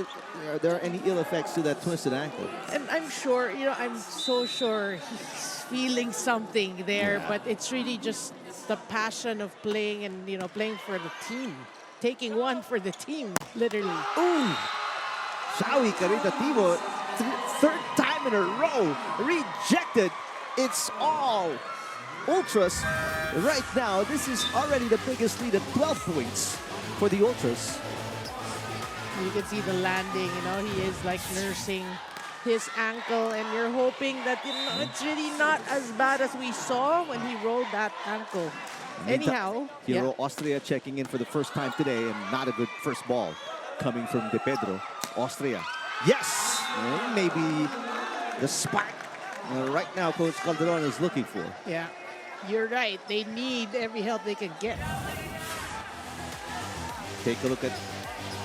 there are any ill effects to that twisted ankle. And I'm sure, I'm so sure he's feeling something there, Yeah. but it's really just the passion of playing and, playing for the team. Taking one for the team, literally. Ooh! Xavi Caritativo, third time in a row, rejected. It's all Ultras. Right now, this is already the biggest lead at 12 points for the Ultras. You can see the landing, he is like nursing his ankle, and you're hoping that it's really not as bad as we saw when he rolled that ankle. Anyhow, Hero Austria checking in for the first time today, and not a good first ball coming from De Pedro. Austria, yes, and maybe the spark right now Coach Calderon is looking for. Yeah, you're right. They need every help they can get. Take a look at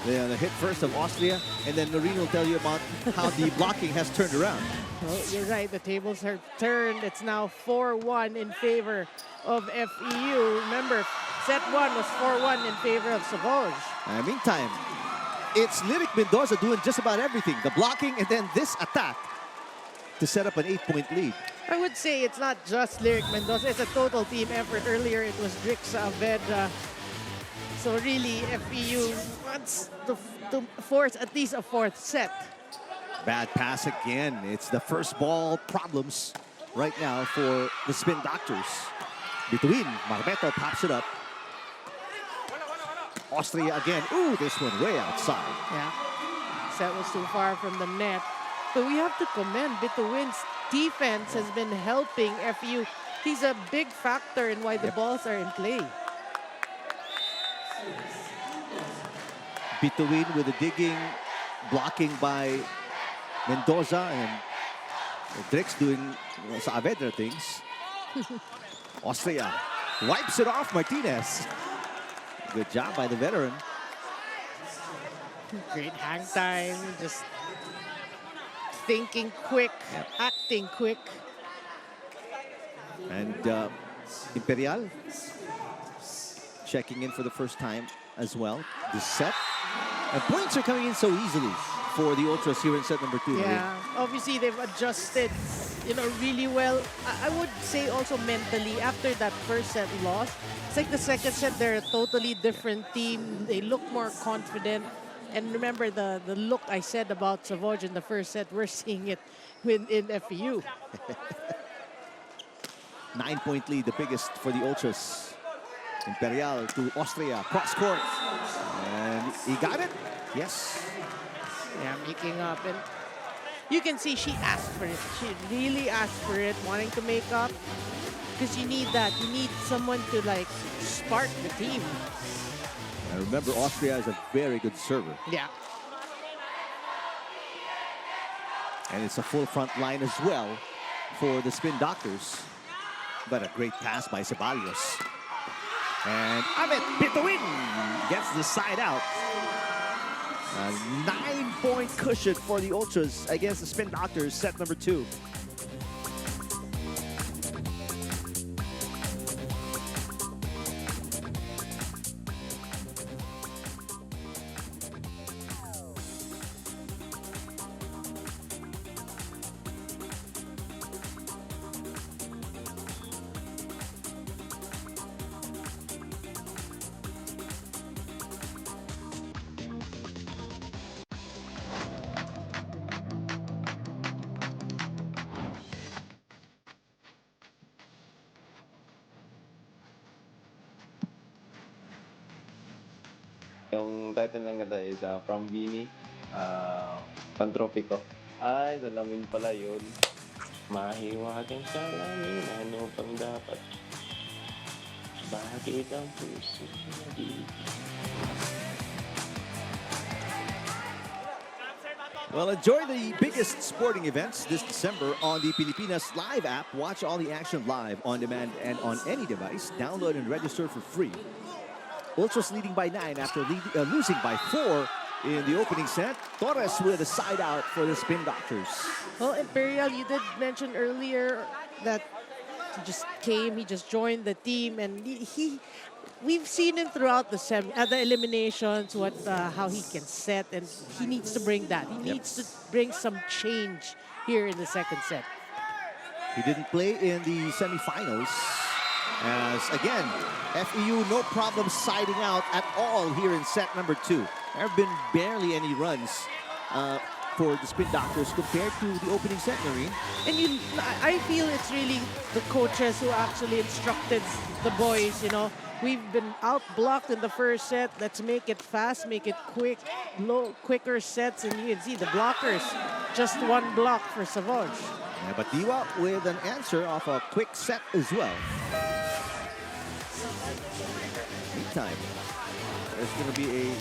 the hit first of Austria, and then Noreen will tell you about how the blocking has turned around. Well, you're right. The tables have turned. It's now 4-1 in favor of FEU. Remember, set 1 was 4-1 in favor of SAVOUGE. Meantime, it's Lyric Mendoza doing just about everything. The blocking and then this attack to set up an 8-point lead. I would say it's not just Lyric Mendoza. It's a total team effort. Earlier, it was Drix Aveda. So really, FEU wants to force at least a 4th set. Bad pass again. It's the first ball problems right now for the Spin Doctors. Between, Marbeto pops it up. Austria again. Ooh, this one way outside. Yeah, set was too far from the net. But we have to commend Bituin's defense has been helping FEU. He's a big factor in why the balls are in play. Bituin with the digging, blocking by Mendoza, and Drix doing Saavedra things. Austria wipes it off Martinez. Good job by the veteran. Great hang time, just thinking quick, acting quick. And Imperial checking in for the first time as well. This set. And points are coming in so easily for the Ultras here in set number 2. Yeah, obviously they've adjusted, really well. I would say also mentally, after that first set loss, it's like the second set, they're a totally different team. They look more confident. And remember the look I said about SAVOUGE in the first set, we're seeing it in FEU. 9-point lead, the biggest for the Ultras. Imperial to Austria, cross court. And he got it? Yes. Yeah, making up. And you can see she asked for it. She really asked for it, wanting to make up. Because you need that. You need someone to, spark the team. And remember, Austria is a very good server. Yeah. And it's a full front line as well for the Spin Doctors. But a great pass by Ceballos. And Ahmed Bituin gets the side out. A 9-point cushion for the Ultras against the Spin Doctors, set number 2. Yung title ng ganda is From Bini, Pantropiko. Ay, salamin pala yun. Mahiwating salamin, ano pang dapat? Bakit ang puso nagiging? Well, enjoy the biggest sporting events this December on the Pilipinas Live app. Watch all the action live, on demand, and on any device. Download and register for free. Ultras leading by 9 after losing by 4 in the opening set. Torres with a side out for the Spin Doctors. Well, Imperial, you did mention earlier that he just came, he just joined the team, and we've seen him throughout the eliminations, how he can set, and he needs to bring that. He needs to bring some change here in the second set. He didn't play in the semifinals. As again, FEU no problem siding out at all here in set number 2. There have been barely any runs for the Spin Doctors compared to the opening set, Noreen. And I feel it's really the coaches who actually instructed the boys, We've been out blocked in the first set. Let's make it fast, make it quick, quicker sets, and you can see the blockers. Just one block for SAVOUGE. Yeah, but Diwa with an answer off a quick set as well. Meantime, there's going to be a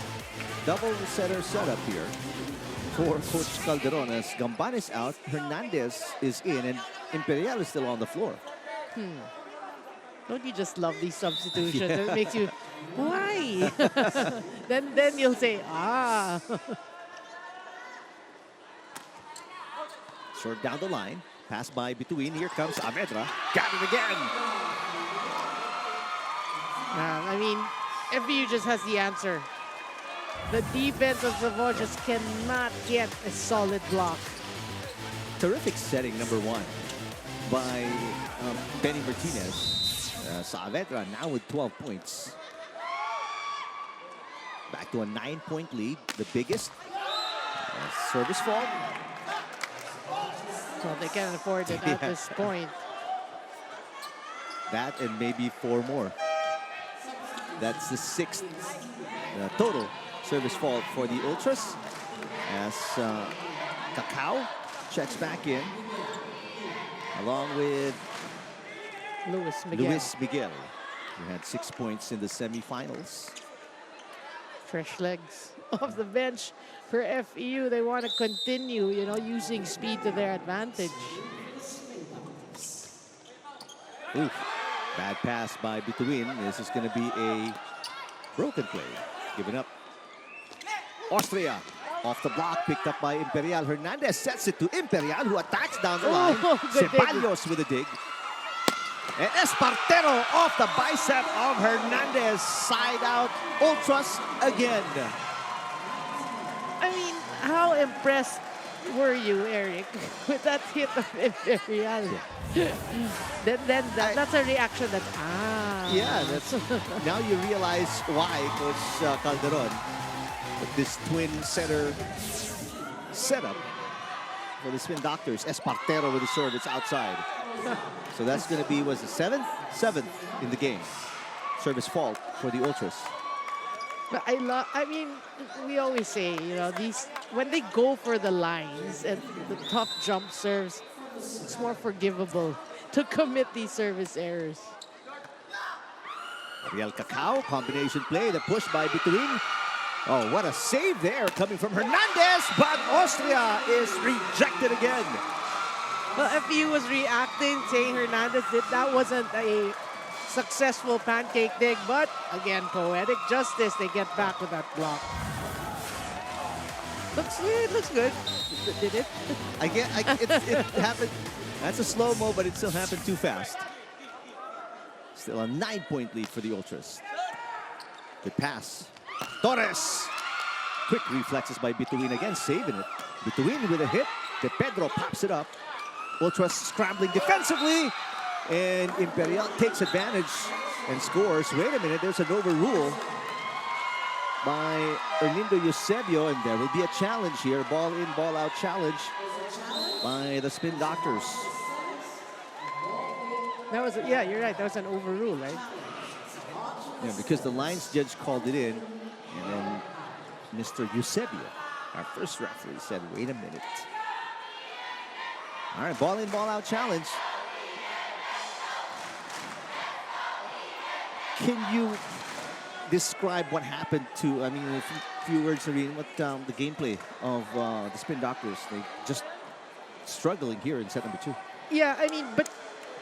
double setter setup here for Coach Calderon as Gamban is out, Hernandez is in, and Imperial is still on the floor. Don't you just love these substitutions? It makes you, why? then you'll say, ah. Short down the line, pass by between. Here comes Saavedra, got it again. I mean, FBU just has the answer. The defense of SAVOUGE just cannot get a solid block. Terrific setting, number one, by Benny Martinez. Saavedra now with 12 points. Back to a 9-point lead, the biggest. Service fault. So they can't afford it at this point. That and maybe 4 more. That's the 6th total service fault for the Ultras. As Cacao checks back in, along with Luis Miguel, who had 6 points in the semifinals. Fresh legs off the bench for FEU. They want to continue, using speed to their advantage. Oof. Bad pass by Bituin. This is going to be a broken play. Given up. Austria off the block, picked up by Imperial. Hernandez sets it to Imperial, who attacks down the line. Ceballos with a dig. And Espartero off the bicep of Hernandez. Side out. Ultras again. I mean, how impressed were you, Eric, with that hit of Imperial? Yeah. then that's a reaction that's, Yeah, that's now you realize why Coach Calderon with this twin center setup for the Spin Doctors. Espartero with the serve, it's outside. So that's going to be, was the 7th in the game. Service fault for the Ultras. But I mean, we always say, when they go for the lines and the tough jump serves, it's more forgivable to commit these service errors. Real Cacao, combination play, the push by Bituin. Oh, what a save there coming from Hernandez, but Austria is rejected again. Well, FEU was reacting, saying Hernandez that wasn't a successful pancake dig, but again, poetic justice. They get back with that block. It looks good. Did it? It happened. That's a slow-mo, but it still happened too fast. Still a 9-point lead for the Ultras. Good pass. Torres. Quick reflexes by Bituin again, saving it. Bituin with a hit. De Pedro pops it up. Ultras scrambling defensively. And Imperial takes advantage and scores. Wait a minute, there's an overrule by Erlindo Eusebio, and there will be a challenge here. Ball in, ball out challenge by the Spin Doctors. That was, yeah, you're right. That was an overrule, right? Yeah, because the lines judge called it in, and then Mr. Eusebio, our first referee, said, wait a minute. All right, ball in, ball out challenge. Can you describe what happened to, I mean, in a few words, Irene, what the gameplay of the Spin Doctors? They just struggling here in set number 2. Yeah, I mean, but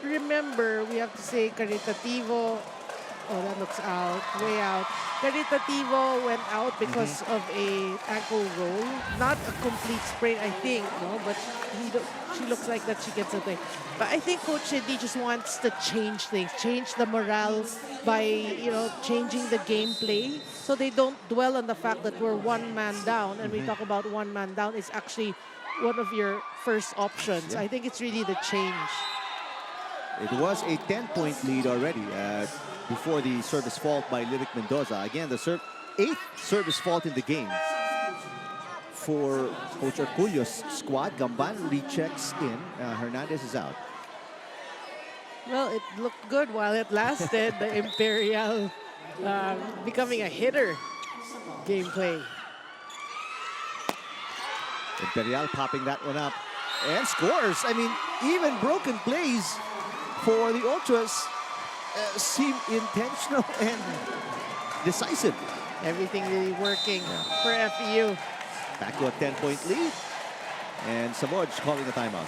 remember, we have to say Caritativo. Oh, that looks out, way out. Caritativo went out because of a ankle roll. Not a complete sprain, I think, no, but she looks like that she gets a thing. But I think Coach Sidney just wants to change things, change the morale by, changing the gameplay so they don't dwell on the fact that we're one man down. And we talk about one man down is actually one of your first options. Yeah. I think it's really the change. It was a 10-point lead already before the service fault by Lyric Mendoza. Again, the 8th service fault in the game for Coach Arculio's squad. Gamban rechecks in. Hernandez is out. Well, it looked good while it lasted. The Imperial becoming a hitter gameplay. Imperial popping that one up and scores. I mean, even broken plays for the Ultras seem intentional and decisive. Everything really working for FEU. Back to a 10-point lead. And SAVOUGE calling the timeout.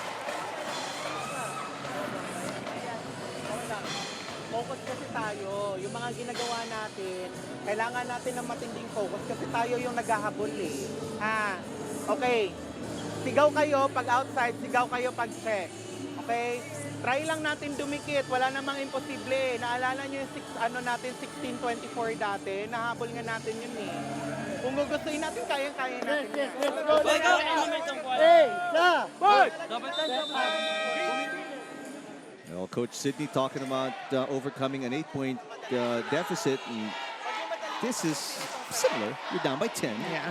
Focus kasi tayo. Yung mga ginagawa natin, kailangan natin ng matinding focus kasi tayo yung naghahabol eh. Ha? Okay. Sigaw kayo pag outside, sigaw kayo pag check. Okay? Try lang natin dumikit. Wala namang imposible. Naalala nyo yung 16-24 dati? Nahabol nga natin yun eh. Kung gugustuhin natin, kayang-kaya natin. Well, Coach Sidney talking about overcoming an 8-point deficit. And this is similar. You're down by 10. Yeah.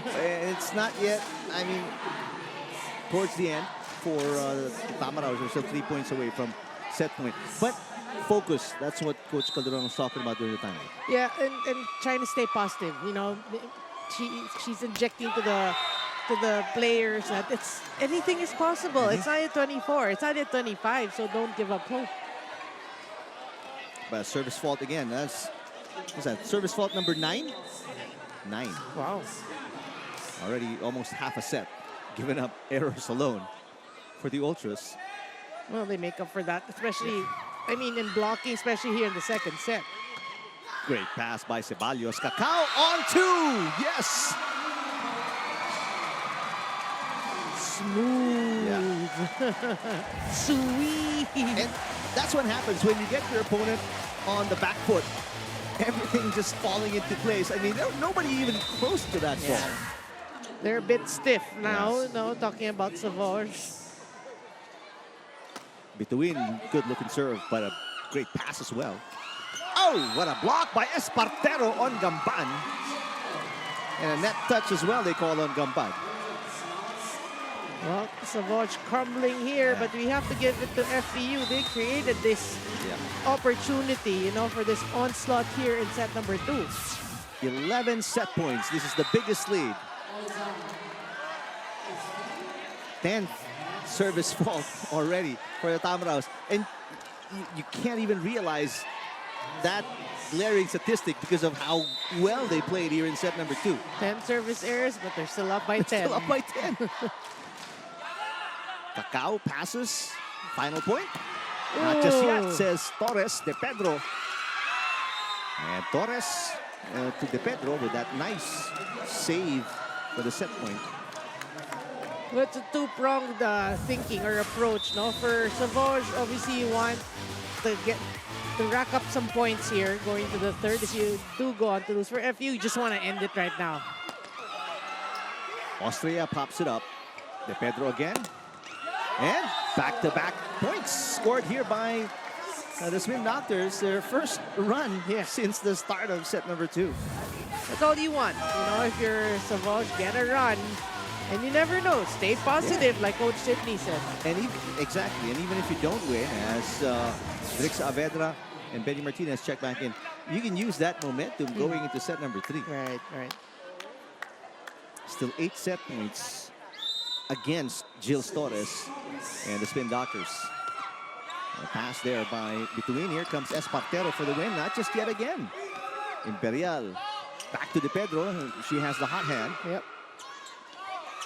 It's not yet, I mean, towards the end for Tamaraos. We're still 3 points away from set point. But focus, that's what Coach Calderon was talking about during the time. Yeah, and trying to stay positive. You know, she's injecting to the players that it's anything is possible. It's not at 24, it's not at 25, so don't give up hope. But service fault again. What's that? Service fault number 9? 9. Wow. Already almost half a set. Giving up errors alone for the Ultras. Well, they make up for that, especially, I mean, in blocking, especially here in the second set. Great pass by Ceballos. Cacao on 2. Yes. Smooth. Yeah. Sweet. And that's what happens when you get your opponent on the back foot. Everything just falling into place. I mean, nobody even close to that ball. They're a bit stiff now, Yes. no, talking about SAVOUGE. Between, good looking serve, but a great pass as well. Oh, what a block by Espartero on Gamban. And a net touch as well, they call on Gamban. Well, SAVOUGE crumbling here, but we have to give it to FEU. They created this opportunity, you know, for this onslaught here in set number 2. 11 set points. This is the biggest lead. 10th service fault already for the Tamaraos. And you can't even realize that glaring statistic because of how well they played here in set number 2. 10 service errors, but they're still up by 10. Still up by 10. Cacao passes. Final point. Not just yet, says Torres de Pedro. And Torres to de Pedro with that nice save for the set point. Well, it's a two-pronged thinking or approach, no? For SAVOUGE, obviously you want to rack up some points here going to the third. If you do go on to lose, for FEU, you just want to end it right now. Austria pops it up. De Pedro again. And back-to-back points scored here by the Spin Doctors. Their first run since the start of set number 2. That's all you want. You know, if you're SAVOUGE, get a run. And you never know. Stay positive, like Coach Sidney said. And exactly. And even if you don't win, as Drix Avedra and Benny Martinez check back in, you can use that momentum going into set number 3. Right, right. Still 8 set points against Gilles Torres and the Spin Doctors. A pass there by Bituin. Here comes Espartero for the win. Not just yet again. Imperial. Back to De Pedro. She has the hot hand. Yep.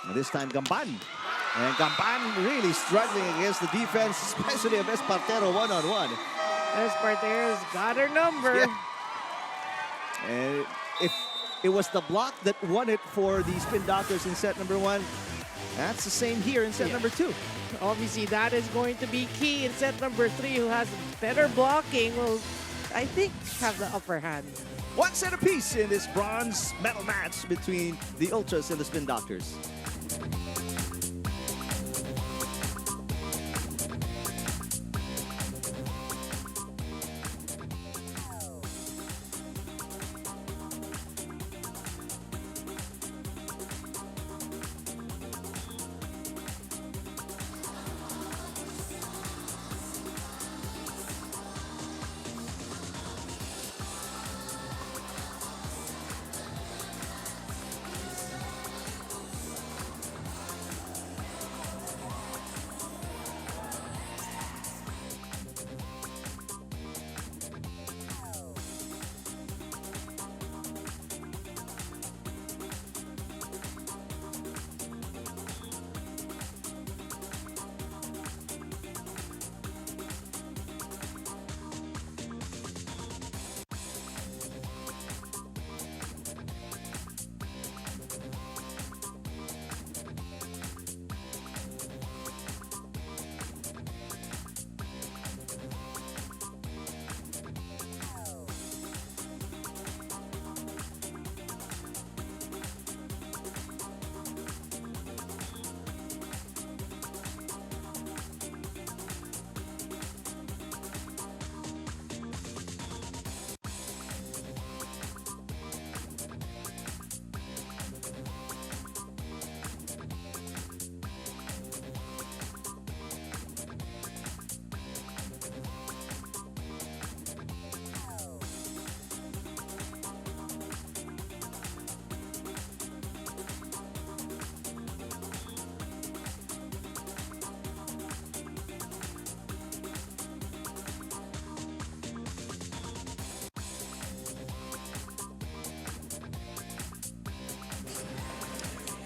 And this time Gamban. And Gamban really struggling against the defense, especially of Espartero one-on-one. Espartero's got her number. Yeah. And if it was the block that won it for the Spin Doctors in set number 1, that's the same here in set number 2. Obviously, that is going to be key in set number 3. Who has better blocking will, I think, have the upper hand. 1 set apiece in this bronze medal match between the Ultras and the Spin Doctors.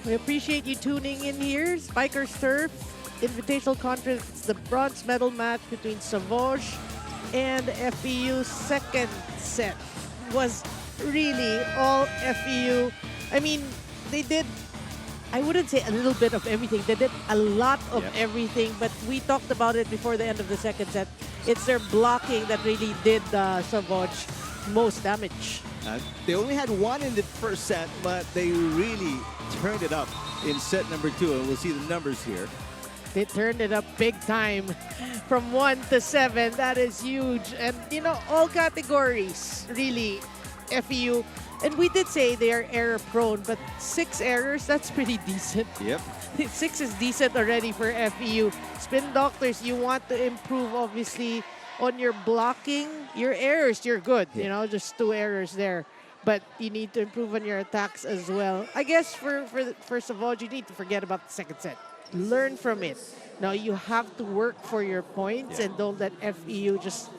We appreciate you tuning in here. Spikers Turf Invitational Conference. It's the bronze medal match between SAVOUGE and FEU. Second set was really all FEU. I mean, they did, I wouldn't say a little bit of everything. They did a lot of everything, but we talked about it before the end of the second set. It's their blocking that really did SAVOUGE most damage. They only had one in the first set, but they really turned it up in set number 2, and we'll see the numbers here. They turned it up big time from 1 to 7. That is huge. And, you know, all categories, really, FEU. And we did say they are error prone, but 6 errors, that's pretty decent. Yep. 6 is decent already for FEU. Spin Doctors, you want to improve, obviously, on your blocking. Your errors, you're good. You know, just 2 errors there. But you need to improve on your attacks as well. I guess for SAVOUGE, you need to forget about the second set. Learn from it. Now, you have to work for your points and don't let FEU just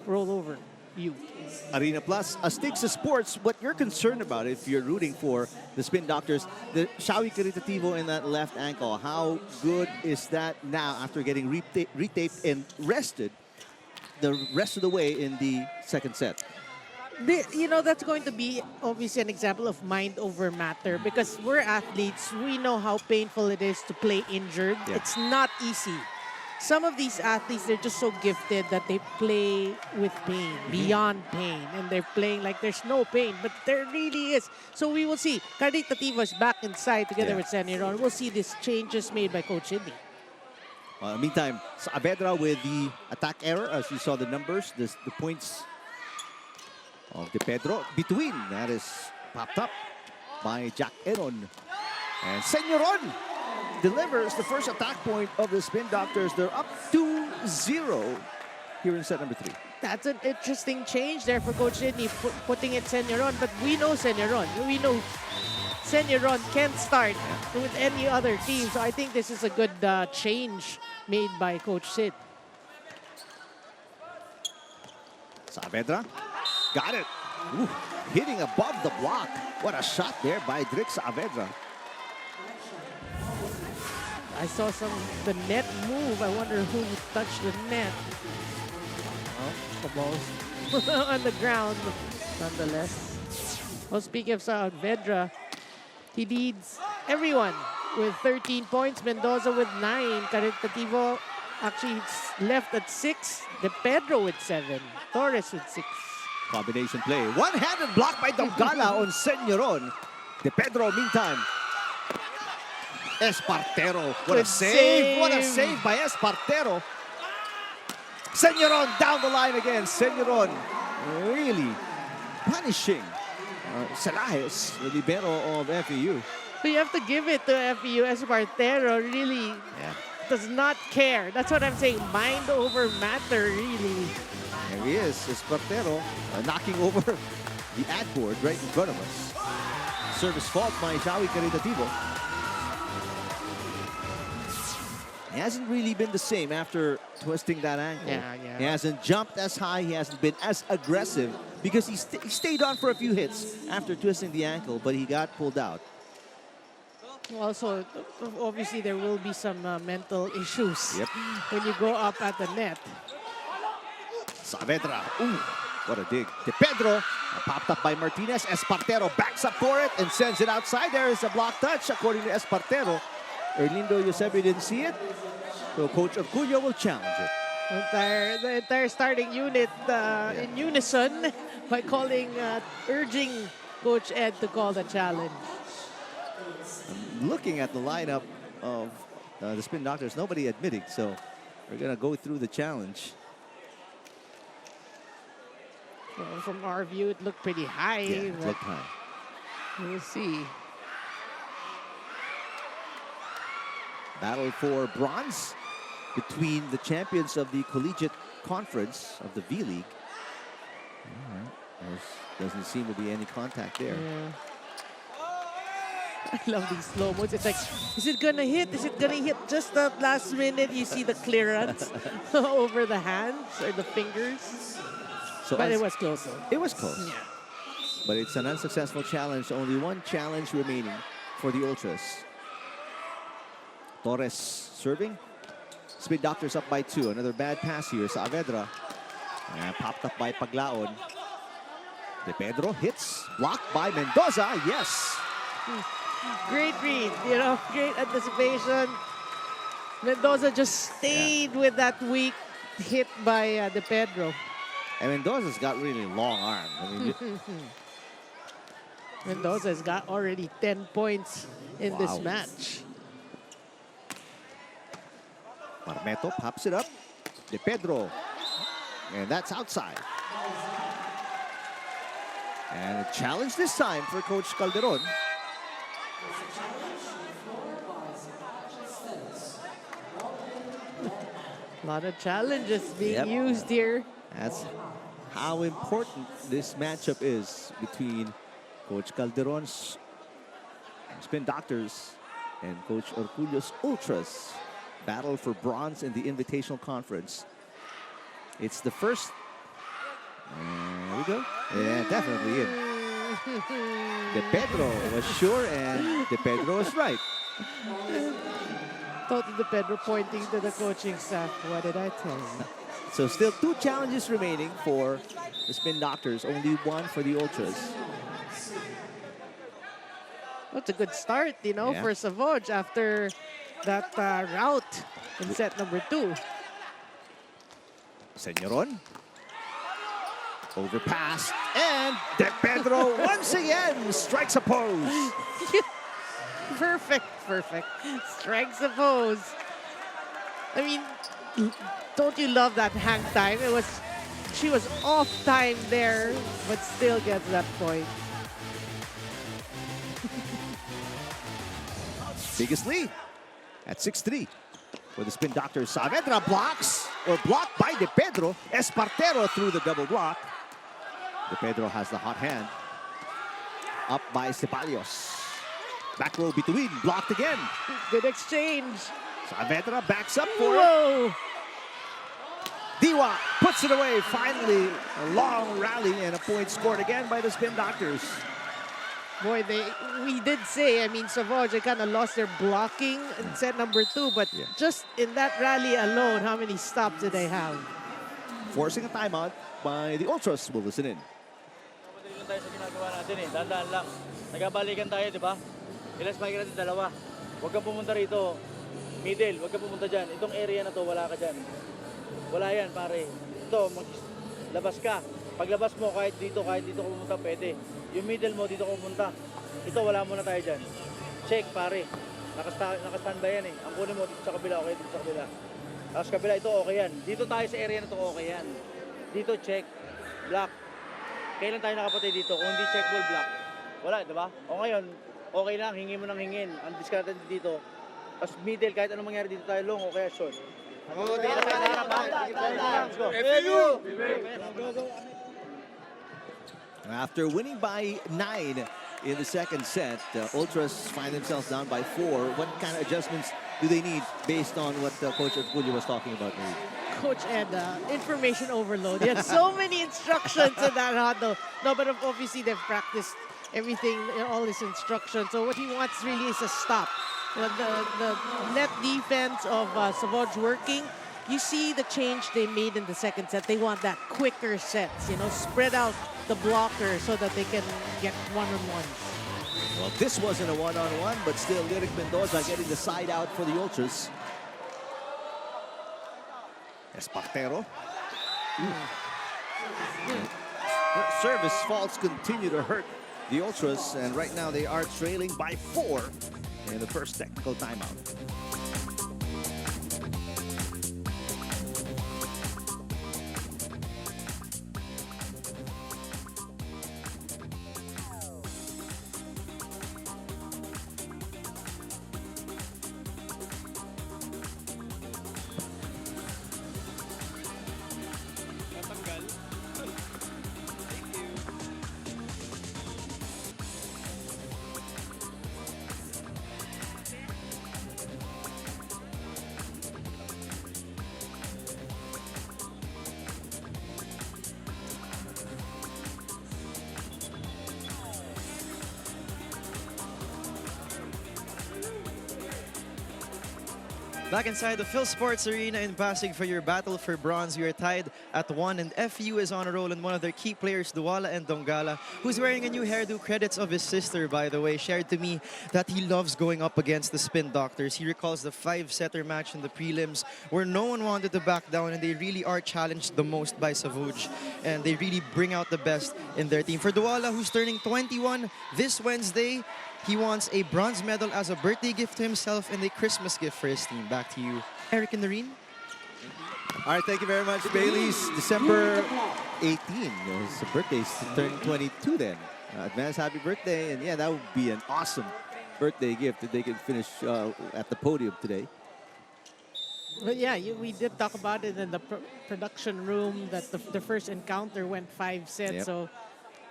roll over you. Arena Plus, Astig's Sports, what you're concerned about if you're rooting for the Spin Doctors, the Shawi Caritativo in that left ankle, how good is that now after getting retaped and rested the rest of the way in the second set? You know, that's going to be obviously an example of mind over matter because we're athletes. We know how painful it is to play injured. It's not easy. Some of these athletes, they're just so gifted that they play with pain, beyond pain. And they're playing like there's no pain, but there really is. So we will see. Caritativo is back inside together with Seniron. We'll see these changes made by Coach Sidney. Meantime, Saavedra with the attack error, as you saw the numbers, the points of De Pedro between. That is popped up by Jack Aaron. And Senyoron delivers the first attack point of the Spin Doctors. They're up 2-0 here in set number 3. That's an interesting change there for Coach Sidney, putting it Senyoron. But we know Senyoron. We know Senyoron can start with any other team. So I think this is a good change made by Coach Sid. Saavedra got it. Ooh, hitting above the block. What a shot there by Drick Saavedra. I saw the net move. I wonder who touched the net. Oh, the ball's on the ground, nonetheless. Well, speaking of Saavedra, he leads everyone with 13 points. Mendoza with 9. Caritativo actually left at 6. De Pedro with 7. Torres with 6. Combination play. One-handed block by Donggala on Senyoron. De Pedro, meantime. Espartero. What a save. What a save by Espartero. Senyoron down the line again. Senyoron really punishing Selajes, the libero of FEU. But you have to give it to FEU. Espartero really does not care. That's what I'm saying. Mind over matter, really. There he is, Espartero, knocking over the ad board right in front of us. Service fault by Shawi Caritativo. He hasn't really been the same after twisting that ankle. He hasn't jumped as high. He hasn't been as aggressive because he stayed on for a few hits after twisting the ankle, but he got pulled out. Also, obviously, there will be some mental issues when you go up at the net. Saavedra, ooh, what a dig. De Pedro, popped up by Martinez. Espartero backs up for it and sends it outside. There is a block touch, according to Espartero. Erlindo Eusebio didn't see it, so Coach Orcullo will challenge it. The entire starting unit in unison by urging Coach Ed to call the challenge. I'm looking at the lineup of the Spin Doctors, nobody admitting, so we're gonna go through the challenge. Well, from our view, it looked pretty high. Yeah, it looked high. We'll see. Battle for bronze between the champions of the Collegiate Conference of the V-League. There doesn't seem to be any contact there. I love these slow-mos. It's like, is it gonna hit? Is it gonna hit? Just the last minute, you see the clearance over the hands or the fingers. So but it was close, though. It was close. Yeah. But it's an unsuccessful challenge. Only one challenge remaining for the Ultras. Torres serving. Speed Doctors up by 2. Another bad pass here. Saavedra. And popped up by Paglaon. De Pedro hits. Blocked by Mendoza. Yes. Great read, you know, great anticipation. Mendoza just stayed with that weak hit by De Pedro. And Mendoza's got really long arms. I mean, Mendoza's got already 10 points in this Wow. match. Marmeto pops it up. De Pedro. And that's outside. And a challenge this time for Coach Calderon. A lot of challenges being Yep. used here. That's how important this matchup is between Coach Calderon's Spin Doctors and Coach Orculio's Ultras. Battle for bronze in the Invitational Conference. It's the first. There we go. Yeah, definitely in. De Pedro was sure, and De Pedro was right. Toto De Pedro pointing to the coaching staff. What did I tell you? So still 2 challenges remaining for the Spin Doctors. Only 1 for the Ultras. That's a good start, you know, Yeah. for SAVOUGE after that route in set number 2. Senyoron. Overpass. And De Pedro once again strikes a pose. Perfect. Strikes a pose. I mean, don't you love that hang time? She was off time there, but still gets that point. Biggest lead at 6-3 for the Spin Doctors. Saavedra blocks, or blocked by De Pedro. Espartero through the double block. De Pedro has the hot hand. Up by Cepalios. Back row between, blocked again. Good exchange. Saavedra backs up for it. Whoa! Diwa puts it away. Finally, a long rally and a point scored again by the Spin Doctors. Boy, we did say, I mean, SAVOUGE, they kind of lost their blocking in set number 2, but Yeah. just in that rally alone, how many stops did they have? Forcing a timeout by the Ultras. We'll listen in. Madali lang tayo sa ginagawa natin eh. Dahan-dahan lang. Nagabalikan tayo, di ba? Ilas pa natin 2. Huwag kang pumunta rito. Middle, huwag kang pumunta dyan. Itong area na to, wala ka dyan. Wala yan, pare. Ito, labas ka. Paglabas mo, kahit dito ka pumunta, pwede. Yung middle mo, dito ka pumunta. Ito, wala muna tayo dyan. Check, pare. Naka-standby yan eh. Ang kunin mo dito sa kabila, okay, dito sa kabila. Tapos kabila, ito okay yan. Dito tayo sa area na to, okay yan. Dito, check. Block. Kailan tayo nakapatay dito? Kung hindi check ball, block. Wala, di ba? O ngayon, okay lang, hingi mo ng hingin. Ang discarded dito. Tapos middle, kahit anong mangyari dito tayo, long o kaya short. Let's go. After winning by 9 in the second set, Ultras find themselves down by 4. What kind of adjustments do they need based on what Coach Orculio was talking about? Coach Ed, information overload. He had so many instructions in that huddle. No, but obviously they've practiced everything, all his instructions. So what he wants really is a stop. The net defense of SAVOUGE working. You see the change they made in the second set. They want that quicker sets, you know, spread out the blocker so that they can get one-on-ones. Well, this wasn't a one-on-one, but still Lyric Mendoza getting the side out for the Ultras. Espartero. Service faults continue to hurt the Ultras, and right now they are trailing by 4 in the first technical timeout. Back inside the Phil Sports Arena in Pasig for your battle for bronze. We are tied at 1 and FU is on a roll, and one of their key players, Duwala and Dongala, who's wearing a new hairdo, credits of his sister, by the way, shared to me that he loves going up against the Spin Doctors. He recalls the 5-setter match in the prelims where no one wanted to back down, and they really are challenged the most by SAVOUGE, and they really bring out the best in their team. For Duwala, who's turning 21 this Wednesday, he wants a bronze medal as a birthday gift to himself and a Christmas gift for his team. Back to you, Eric and Noreen. All right, thank you very much, Bailey's. December 18, his birthday is turning 22 then. Advance happy birthday, and yeah, that would be an awesome birthday gift if they can finish at the podium today. But yeah, we did talk about it in the production room that the first encounter went 5 sets. Yep. So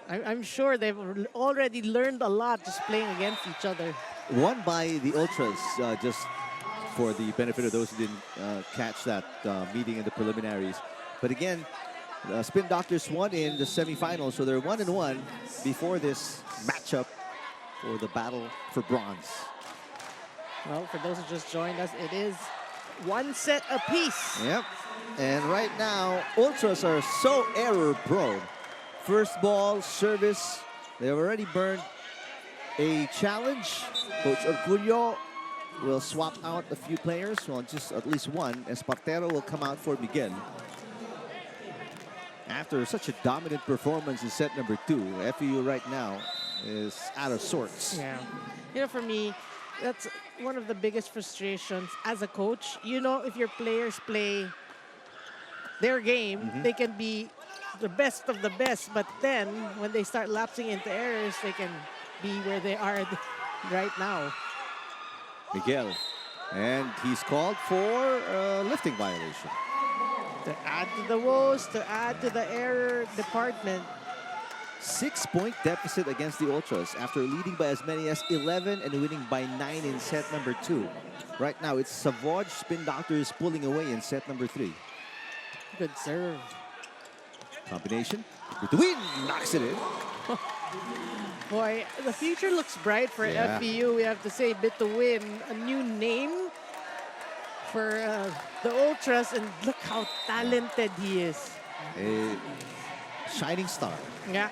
I'm sure they've already learned a lot just playing against each other. Won by the Ultras, just for the benefit of those who didn't catch that meeting in the preliminaries. But again, Spin Doctors won in the semifinals, so they're 1-1 before this matchup for the battle for bronze. Well, for those who just joined us, it is 1 set apiece. Yep. And right now, Ultras are so error-prone. First ball, service, they've already burned a challenge. Coach Orculio will swap out a few players, well, just at least one. Espartero will come out for Miguel. After such a dominant performance in set number 2, FEU right now is out of sorts. Yeah. You know, for me, that's one of the biggest frustrations as a coach. You know, if your players play their game, they can be the best of the best, but then when they start lapsing into errors, they can be where they are right now. Miguel, and he's called for a lifting violation. To add to the woes, to add to the error department. 6-point deficit against the Ultras after leading by as many as 11 and winning by 9 in set number 2. Right now, it's SAVOUGE Spin Doctors pulling away in set number 3. Good serve. Combination. Between knocks it in. Boy, the future looks bright for Yeah. FEU. We have to say, Bituin, a new name for the Ultras, and look how talented he is. A shining star. Yeah.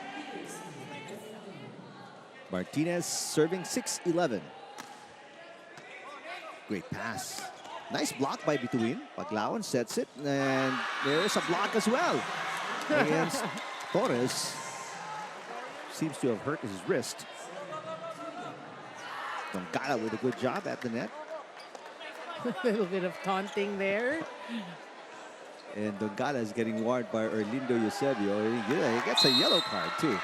Martinez serving 6-11. Great pass. Nice block by Bituin. Paglawan sets it, and there's a block as well against Torres. Seems to have hurt his wrist. Dongala with a good job at the net. A little bit of taunting there. And Dongala is getting warned by Orlindo Eusebio. He gets a yellow card, too.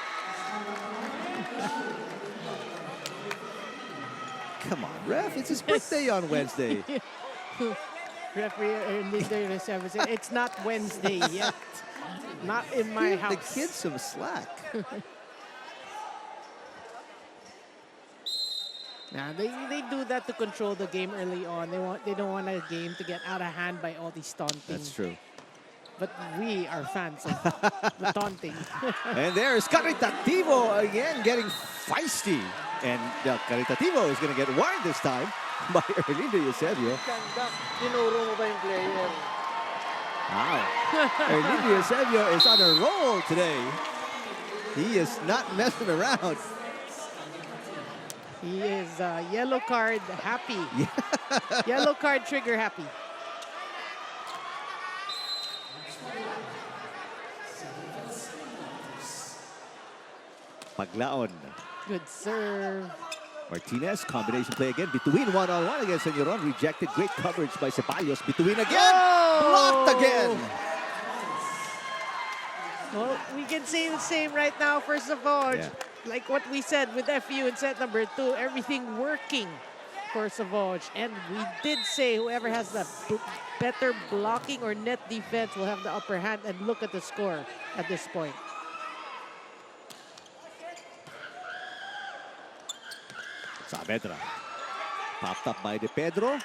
Come on, ref. It's his birthday on Wednesday. Referee Linder said, it's not Wednesday yet. Not in my Give house. the kids some slack. Nah, they do that to control the game early on. They don't want a game to get out of hand by all these taunting. That's true. But we are fans of the taunting. And there's Caritativo again getting feisty. And Caritativo is going to get warned this time by Orlindo Eusebio. Tinuro mo ba yung player? Wow. Orlindo Eusebio is on a roll today. He is not messing around. He is yellow card happy. Yellow card trigger happy. Paglaon. Good serve. Martinez, combination play again. Between one-on-one against Senyoron. Rejected. Great coverage by Ceballos. Between again. Blocked again. Well, we can say the same right now for SAVOUGE. Yeah. Like what we said with FU in set number 2, everything working for SAVOUGE. And we did say whoever has the better blocking or net defense will have the upper hand, and look at the score at this point. Saavedra. Popped up by De Pedro.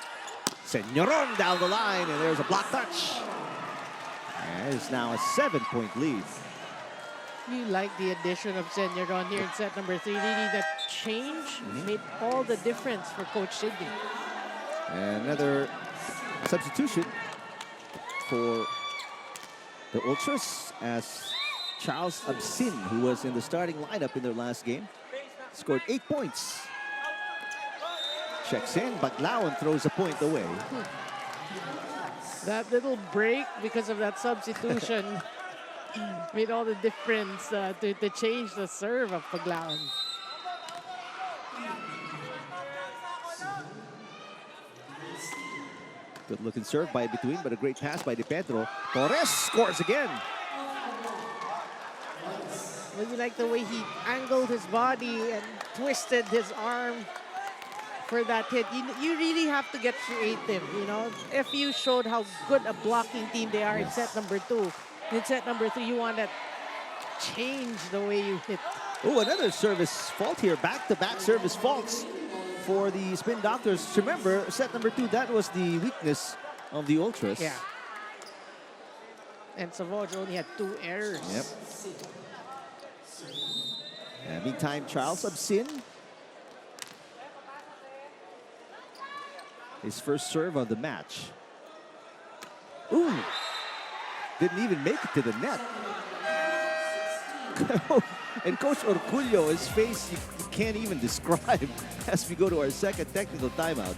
Senyoron down the line, and there's a block touch. And it's now a 7-point lead. You like the addition of Senyoron here in set number 3. Really, that change made all the difference for Coach Sidney. And another Substitution for the Ultras as Charles Absin, who was in the starting lineup in their last game, scored 8 points. Checks in, Baclaon throws a point away. That little break because of that substitution made all the difference to change the serve of Paglaon. Good looking serve by between, but a great pass by De Pedro. Torres scores again. Really like the way he angled his body and twisted his arm for that hit. You really have to get creative, you know. FU showed how good a blocking team they are in set number 2. In set number 3, you want to change the way you hit. Oh, another service fault here. Back-to-back service faults for the Spin Doctors. Remember, set number 2, that was the weakness of the Ultras. Yeah. And SAVOUGE only had 2 errors. Yep. And meantime, Charles Absin, his first serve of the match. Ooh, didn't even make it to the net. And Coach Orcullo, his face, you can't even describe as we go to our second technical timeout.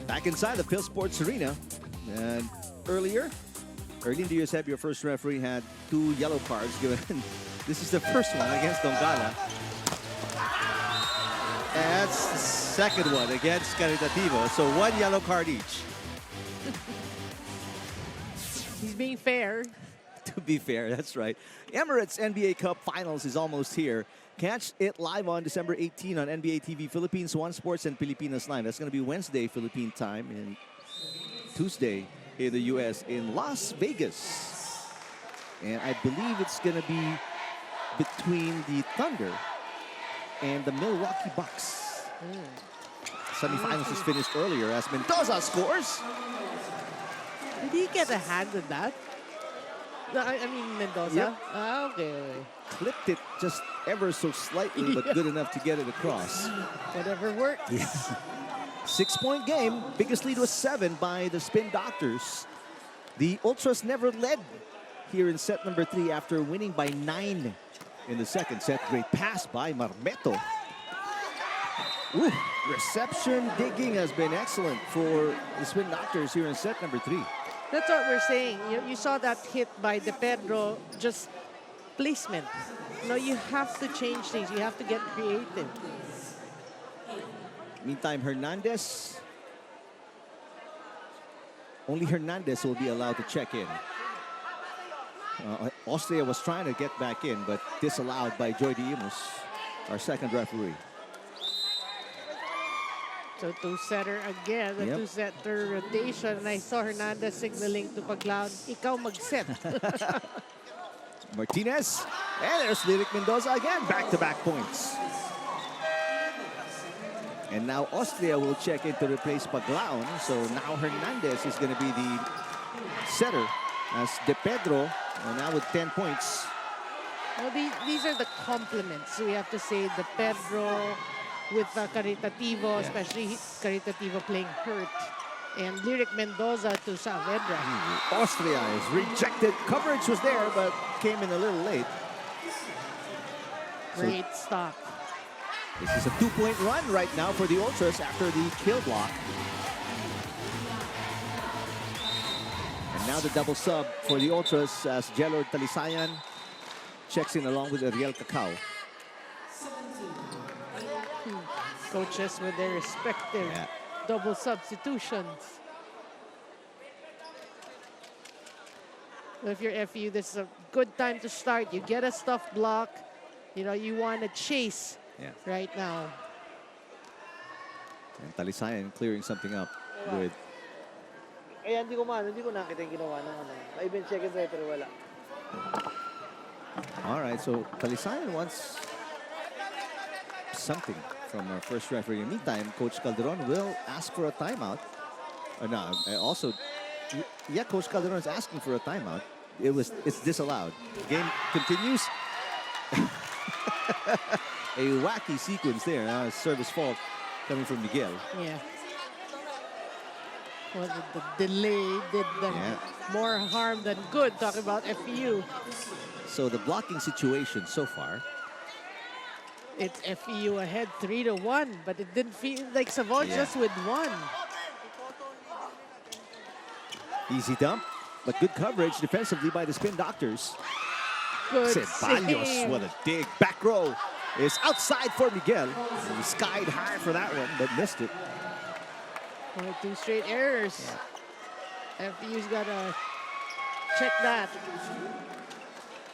Back inside the Phil Sports Arena. And earlier in the USF, your first referee had 2 yellow cards given. This is the first one against Dongala. And that's the second one against Caritativo. So 1 yellow card each. He's being fair. To be fair, that's right. Emirates NBA Cup Finals is almost here. Catch it live on December 18 on NBA TV Philippines, One Sports, and Pilipinas Live. That's going to be Wednesday, Philippine time, and Tuesday in the U.S. in Las Vegas. And I believe it's going to be between the Thunder and the Milwaukee Bucks. Semifinals is finished earlier as Mendoza scores. Did he get a hand in that? I mean, Mendoza? Yep. Ah, okay. Clipped it just ever so slightly, but good enough to get it across. Whatever worked. 6-point game. Biggest lead was 7 by the Spin Doctors. The Ultras never led here in set number 3 after winning by 9 in the second set. Great pass by Marmeto. Ooh, reception digging has been excellent for the Spin Doctors here in set number 3. That's what we're saying. You saw that hit by De Pedro, just placement. You know, you have to change things. You have to get creative. Meantime, Hernandez. Only Hernandez will be allowed to check in. Austria was trying to get back in, but disallowed by Joy Diemos, our second referee. So two-setter again, the two-setter rotation. And I saw Hernandez signaling to Paglaon, ikaw mag-set. Martinez, and there's Lyric Mendoza again, back-to-back points. And now Austria will check in to replace Paglaon. So now Hernandez is going to be the setter as De Pedro, and now with 10 points. Well, these are the compliments. We have to say De Pedro with Caritativo, especially Caritativo playing hurt. And Lyric Mendoza to Saavedra. Austria is rejected. Coverage was there, but came in a little late. Great stop. This is a 2-point run right now for the Ultras after the kill block. And now the double sub for the Ultras as Jelord Talisayan checks in along with Ariel Cacao. Coaches with their respective double substitutions. If you're FU, this is a good time to start. You get a stuff block. You know, you want to chase right now. And Talisayan clearing something up with Kaya hindi ko nakita yung ginawa ng ano. Even second referee wala. All right, so Talisayan wants something from our first referee. In the meantime, Coach Calderon will ask for a timeout. No, also, yeah, Coach Calderon is asking for a timeout. It's disallowed. Game continues. A wacky sequence there. Service fault coming from Miguel. Yeah. Well, the delay did them more harm than good. Talking about FEU. So the blocking situation so far. It's FEU ahead 3-1, but it didn't feel like SAVOUGE just with one. Easy dump, but good coverage defensively by the Spin Doctors. Good Ceballos, save. what a dig. Back row is outside for Miguel. He skied high for that one, but missed it. Only 2 straight errors. FEU's got to check that.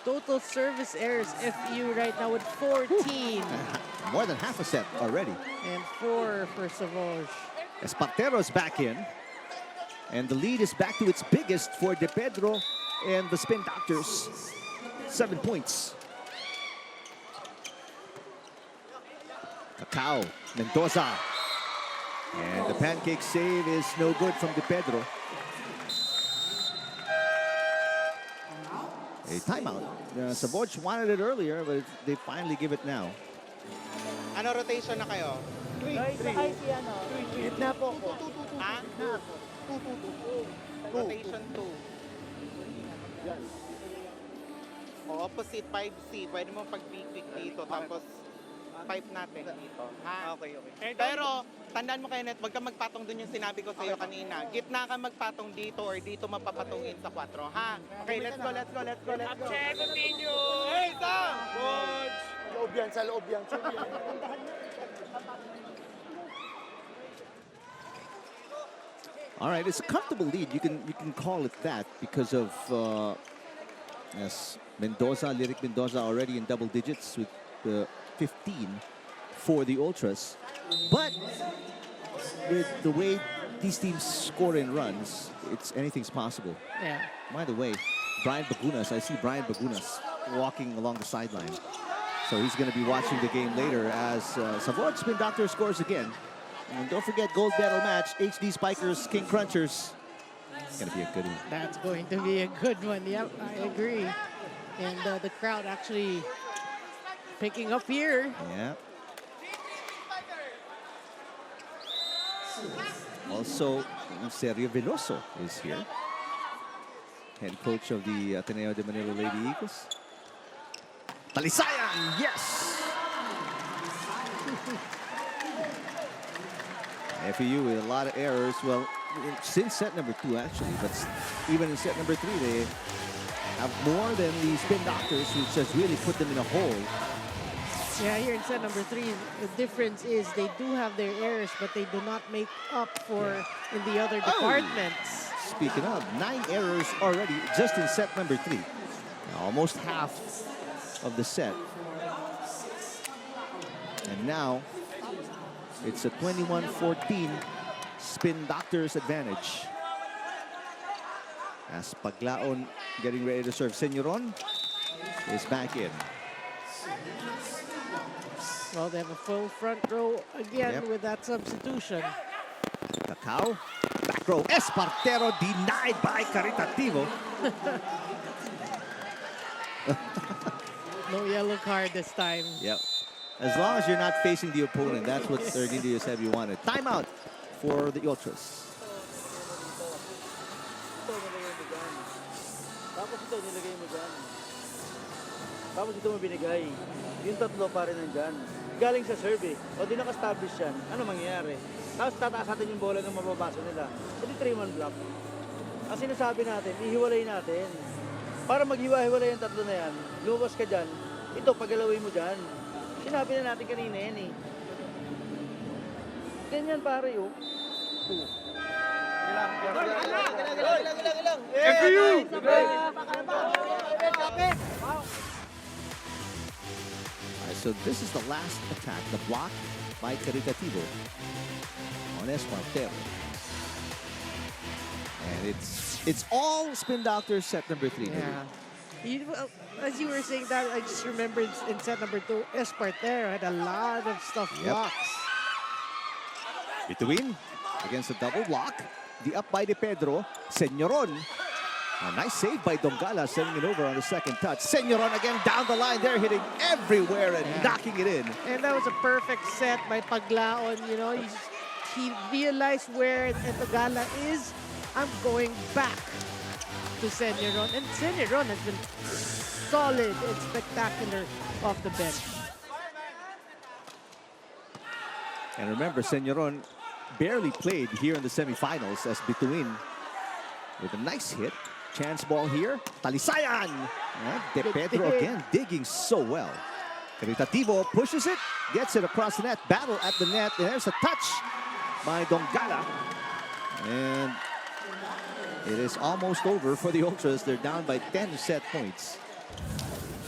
Total service errors, FEU right now with 14. More than half a set already. And 4 for SAVOUGE. Espartero's back in. And the lead is back to its biggest for De Pedro and the Spin Doctors. 7 points. Cacao, Mendoza. And the pancake save is no good from De Pedro. A timeout. SAVOUGE wanted it earlier, but they finally give it now. Ano rotation na kayo? Gitna po ko. Ha? Rotation 2. O, opposite 5C. Pwede mo pag-pick dito. Tapos 5 natin dito. Ha? Okay. Pero, tandaan mo, Kenneth, wag ka magpatong dun yung sinabi ko sa'yo kanina. Gitna ka magpatong dito or dito mapapatungin sa 4. Ha? Okay, let's go. Check, continue! Hey, Sam! Sa loob yan. All right, it's a comfortable lead. You can call it that because of yes, Lyric Mendoza already in double digits with 15 for the Ultras. But with the way these teams score in runs, anything's possible. Yeah. By the way, Brian Bagunas, I see Brian Bagunas walking along the sideline. So he's going to be watching the game later as SAVOUGE Spin Doctor scores again. And don't forget, gold medal match, HD Spikers, King Crunchers. It's going to be a good one. That's going to be a good one. Yep, I agree. And the crowd actually picking up here. Yeah. Also, Sergio Veloso is here. Head coach of the Ateneo de Manila Lady Eagles. Talisayan, yes! FEU with a lot of errors. Well, since set number 2 actually, but even in set number 3, they have more than the Spin Doctors, which has really put them in a hole. Yeah, here in set number 3, the difference is they do have their errors, but they do not make up for in the other departments. Speaking of, 9 errors already just in set number 3. Almost half of the set. And now, it's a 21-14 Spin Doctors advantage. As Paglaon getting ready to serve. Senyoron is back in. Well, they have a full front row again with that substitution. Cacao, back row. Espartero denied by Caritativo. No yellow card this time. Yep. As long as you're not facing the opponent, that's what Erginio said you wanted. Timeout for the Ultras. Tapos ito nilagay mo dyan. Tapos ito mo binigay. Yung tatlo pa rin nandyan. Galing sa serve. O di naka-establish yan. Ano mangyayari? Tapos tataas natin yung bola ng mababasa nila. Hindi 3-1 block. Ang sinasabi natin, ihiwalay natin. Para maghiwa-hiwalay yung tatlo na yan, lumabas ka dyan, ito pagalawin mo dyan. Sinabi na natin kanina yan eh. Ganyan pare oh. Ilang. So this is the last attack, the block by Caritativo on Espartero. And it's all Spin Doctors set number 3. Yeah. Well, as you were saying that, I just remembered in set number 2, Espartero had a lot of stuff blocks. Between against the double block. The up by De Pedro. Senyoron. A nice save by Dongala, sending it over on the second touch. Senyoron again down the line there, hitting everywhere and knocking it in. And that was a perfect set by Paglaon. You know, he realized where Dongala is. I'm going back to Senyoron. And Senyoron has been solid and spectacular off the bench. And remember, Senyoron barely played here in the semifinals as Bituin with a nice hit. Chance ball here. Talisayan! De Pedro again digging so well. Caritativo pushes it, gets it across the net. Battle at the net. There's a touch by Dongala. And it is almost over for the Ultras. They're down by 10 set points.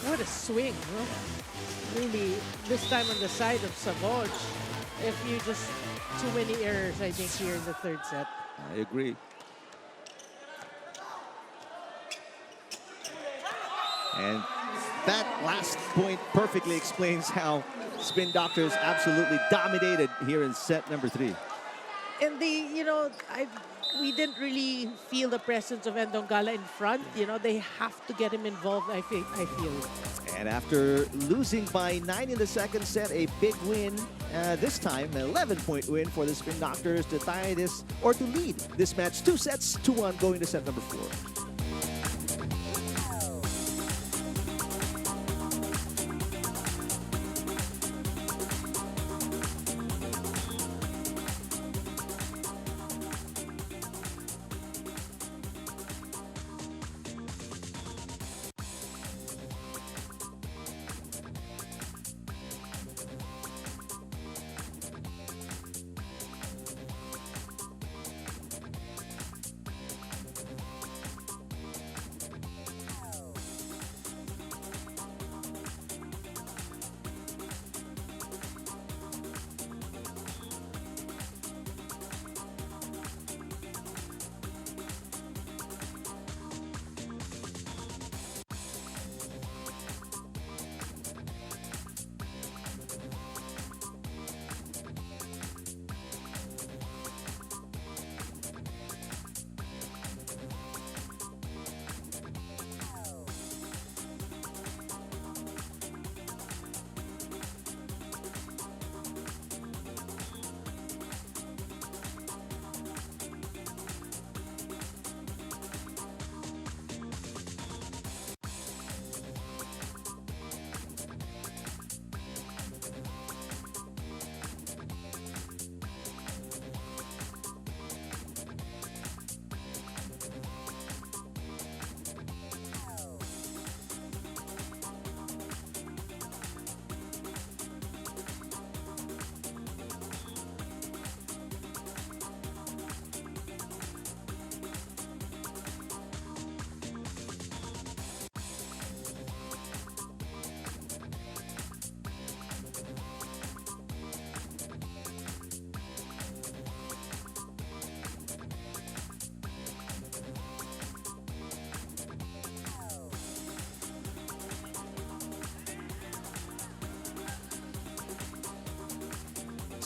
What a swing, huh? Really, this time on the side of SAVOUGE. If you just too many errors, I think, here in the third set. I agree. And that last point perfectly explains how Spin Doctors absolutely dominated here in set number 3. And we didn't really feel the presence of Ndongala in front. You know, they have to get him involved, I feel. And after losing by 9 in the second set, a big win, this time an 11-point win for the Spin Doctors to tie this, or to lead this match 2 sets to 1 going to set number 4.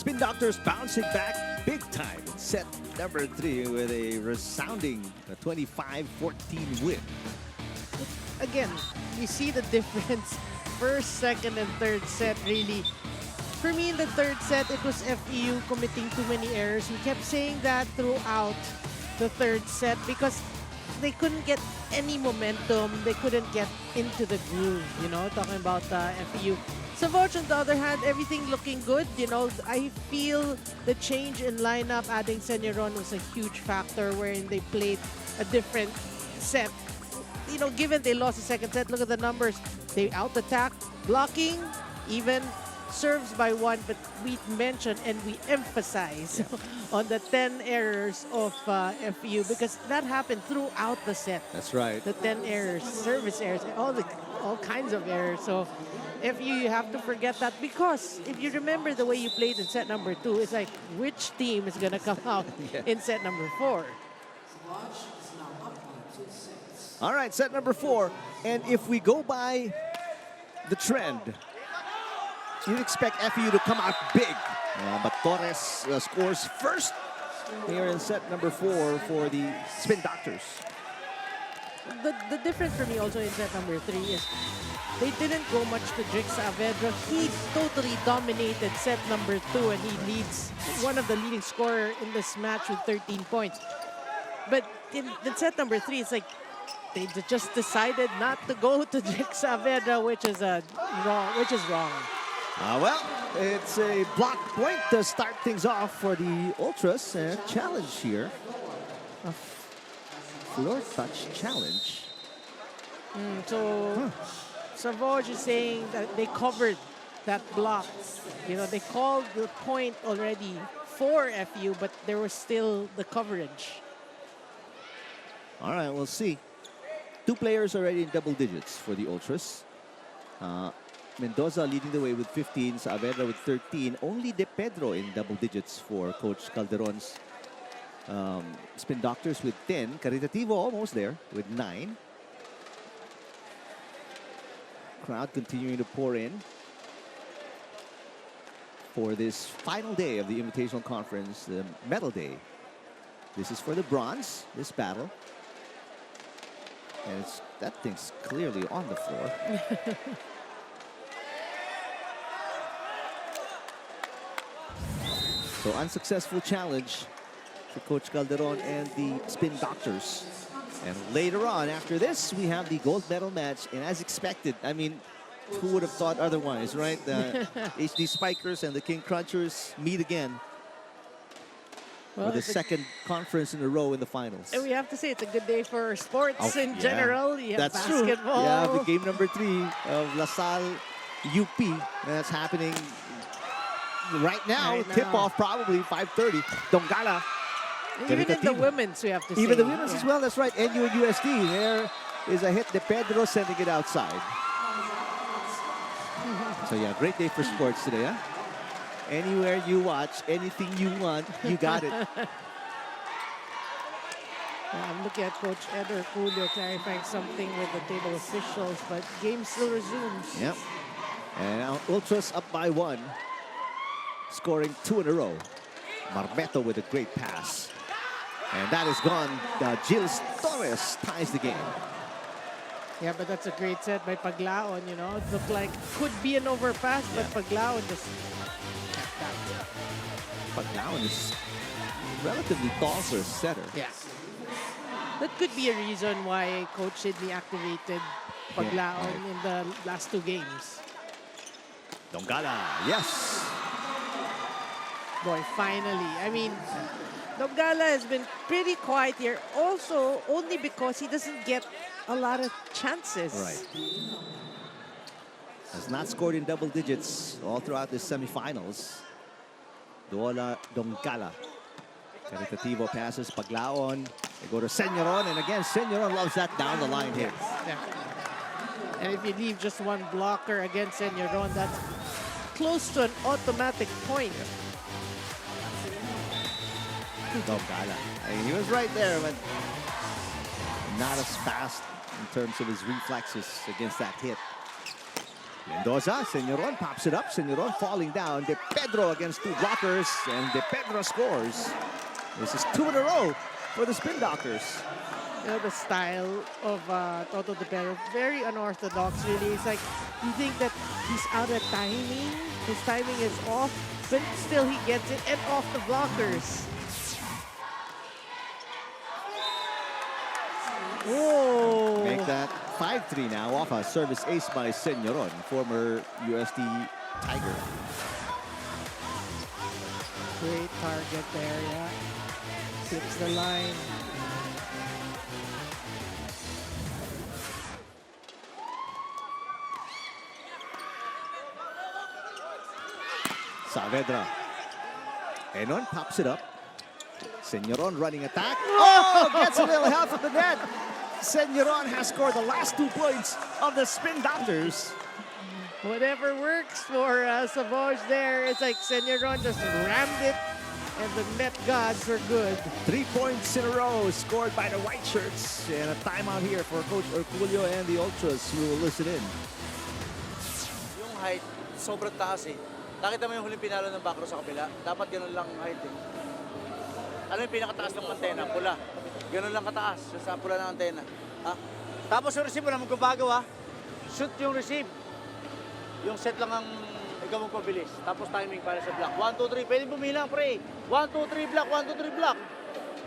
Spin Doctors bouncing back big time in set number 3 with a resounding 25-14 win. Again, you see the difference. First, second, and third set really. For me, in the third set, it was FEU committing too many errors. We kept saying that throughout the third set because they couldn't get any momentum. They couldn't get into the groove, you know, talking about FEU. SAVOUGE, on the other hand, everything looking good. You know, I feel the change in lineup, adding Senyoron was a huge factor wherein they played a different set. You know, given they lost the second set, look at the numbers. They out-attacked, blocking, even serves by one, but we mention and we emphasize on the 10 errors of FU because that happened throughout the set. That's right. The 10 errors, service errors, all kinds of errors. So FU, you have to forget that because if you remember the way you played in set number 2, it's like which team is gonna come out in set number 4. All right, set number 4. And if we go by the trend, you'd expect FEU to come out big. But Torres scores first here in set number 4 for the Spin Doctors. The difference for me also in set number 3 is they didn't go much to Drix Saavedra. He totally dominated set number 2 and he leads, one of the leading scorer in this match with 13 points. But in set number 3, it's like they just decided not to go to Drix Saavedra, which is wrong. Well, it's a block point to start things off for the Ultras. And challenge here. A floor touch challenge. So SAVOUGE is saying that they covered that block. You know, they called the point already for FU, but there was still the coverage. All right, we'll see. 2 players already in double digits for the Ultras. Mendoza leading the way with 15, Saavedra with 13. Only De Pedro in double digits for Coach Calderon's Spin Doctors with 10. Caritativo almost there with 9. Crowd continuing to pour in for this final day of the Invitational Conference, the medal day. This is for the bronze, this battle. And that thing's clearly on the floor. So unsuccessful challenge for Coach Calderon and the Spin Doctors. And later on, after this, we have the gold medal match. And as expected, I mean, who would have thought otherwise, right? The HD Spikers and the King Crunchers meet again. For the second conference in a row in the finals. And we have to say it's a good day for sports in general. You have That's basketball. true. Yeah, the game number 3 of LaSalle UP. That's happening right now. Tip-off probably 5:30. Dongala. Even in the women's, we have to say. Even the women's as well. That's right. NU and USD. There is a hit. De Pedro sending it outside. So yeah, great day for sports today, huh? Anywhere you watch, anything you want, you got it. I'm looking at Coach Eder Julio clarifying something with the table officials, but game still resumes. Yep. And now Ultras up by 1. Scoring 2 in a row. Marbeto with a great pass. And that is gone. Gilles Torres ties the game. Yeah, but that's a great set by Paglaon, you know. It looked like could be an overpass, but Paglaon just... Paglaon is relatively tall for a setter. Yeah. That could be a reason why Coach Sidney activated Paglaon in the last 2 games. Dongala, yes. Boy, finally. I mean, Dongala has been pretty quiet here. Also, only because he doesn't get a lot of chances. Right. Has not scored in double digits all throughout the semifinals. Dongala. Caritativo passes Paglaon. They go to Senyoron, and again, Senyoron loves that down the line hit. Yeah. And if you leave just one blocker against Senyoron, that's close to an automatic point. Dongala. I mean, he was right there, but not as fast in terms of his reflexes against that hit. Mendoza, Senyoron pops it up. Senyoron falling down. De Pedro against 2 blockers, and De Pedro scores. This is 2 in a row for the Spin Doctors. You know, the style of Toto De Pedro, very unorthodox, really. It's like, you think that he's out of timing. His timing is off, but still he gets it and off the blockers. Whoa! Make that 5-3 now off a service ace by Senyoron, former USD Tiger. Great target there, yeah. Tips the line. Saavedra. Enon pops it up. Senyoron running attack. Oh, gets a little help from the net. Senyoron has scored the last 2 points of the Spin Doctors. Whatever works for SAVOUGE there. It's like Senyoron just rammed it, and the net gods were good. 3 points in a row scored by the white shirts. And a timeout here for Coach Herculio and the Ultras who will listen in. Yung height, sobrang taas eh. Nakita mo yung huling pinalo ng backrow sa kabila? Dapat ganun lang height eh. Ano yung pinakataas ng antena? Pula. Ganun lang kataas. Yung sa pula ng antena. Ha? Tapos yung receive, wala magbabago ha. Shoot yung receive. Yung set lang ang ikaw mong pabilis. Tapos timing para sa block. 1, 2, 3. Pwede bumilang, pre. 1, 2, 3 block. 1, 2, 3 block.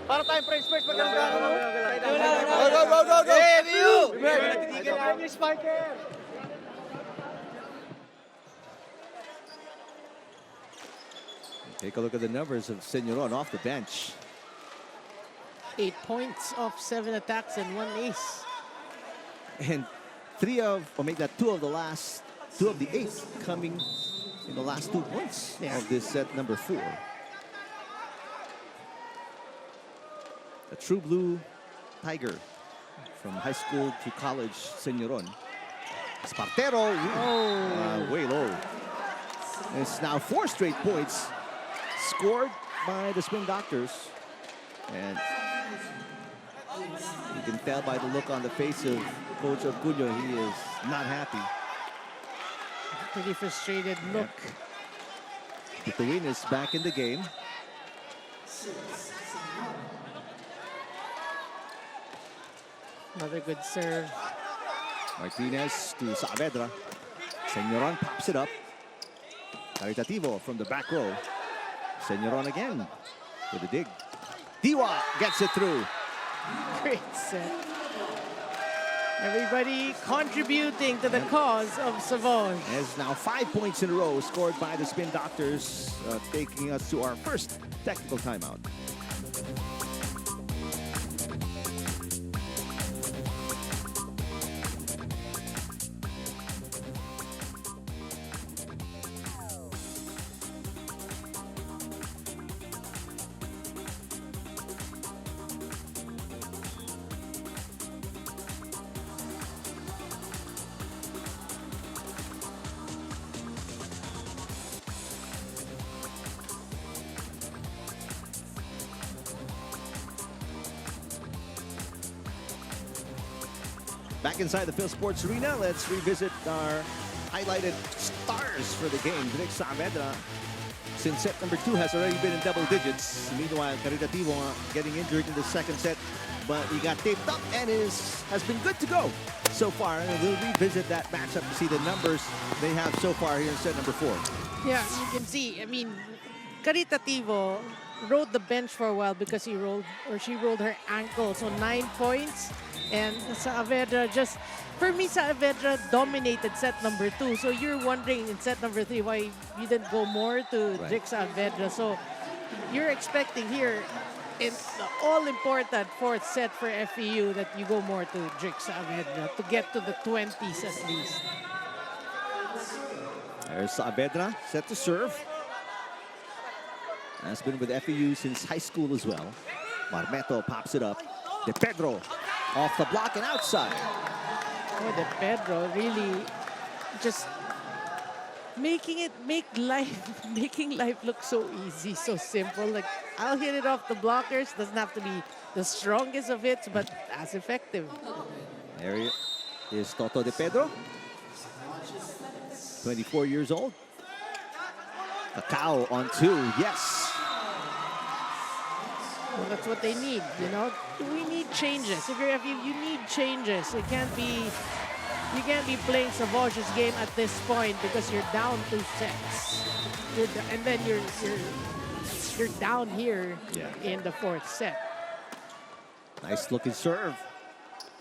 Para tayong French first. Pag ganun gano'n. Go! Hey, Ryu! Nagtitigil lang yung spiker. Take a look at the numbers of Senyoron off the bench. 8 points off 7 attacks and 1 ace. And 2 of the 8 coming in the last 2 points of this set number 4. A true blue tiger from high school to college, Senyoron. Espartero, way low. It's now 4 straight points scored by the Spin Doctors. And you can tell by the look on the face of Coach Herculio, he is not happy. Pretty frustrated look. Pituin is back in the game. Another good serve. Martinez to Saavedra. Senyoron pops it up. Caritativo from the back row. Senyoron again with a dig. Diwa gets it through. Great set. Everybody contributing to the cause of SAVOUGE. It's now 5 points in a row scored by the Spin Doctors, taking us to our first technical timeout. Back inside the Phil Sports Arena, let's revisit our highlighted stars for the game. Drake Saavedra, since set number 2, has already been in double digits. Meanwhile, Caritativo getting injured in the second set, but he got taped up and has been good to go so far. And we'll revisit that matchup to see the numbers they have so far here in set number 4. Yeah, you can see, I mean, Caritativo rode the bench for a while because she rolled her ankle. So 9 points. And Saavedra for me, Saavedra dominated set number 2. So you're wondering in set number 3 why you didn't go more to Drake Saavedra. So you're expecting here in the all-important 4th set for FEU that you go more to Drake Saavedra to get to the 20s at least. There's Saavedra set to serve. Has been with FEU since high school as well. Marmeto pops it up. De Pedro off the block and outside. Oh, De Pedro really just making life look so easy, so simple. Like, I'll hit it off the blockers. Doesn't have to be the strongest of hits, but as effective. There is Toto De Pedro, 24 years old. Cacao on 2, yes. Well, that's what they need, you know. We need changes. If you're FEU, you need changes. You can't be playing SAVOUGE's game at this point because you're down 2 sets. And then you're down here in the 4th set. Nice looking serve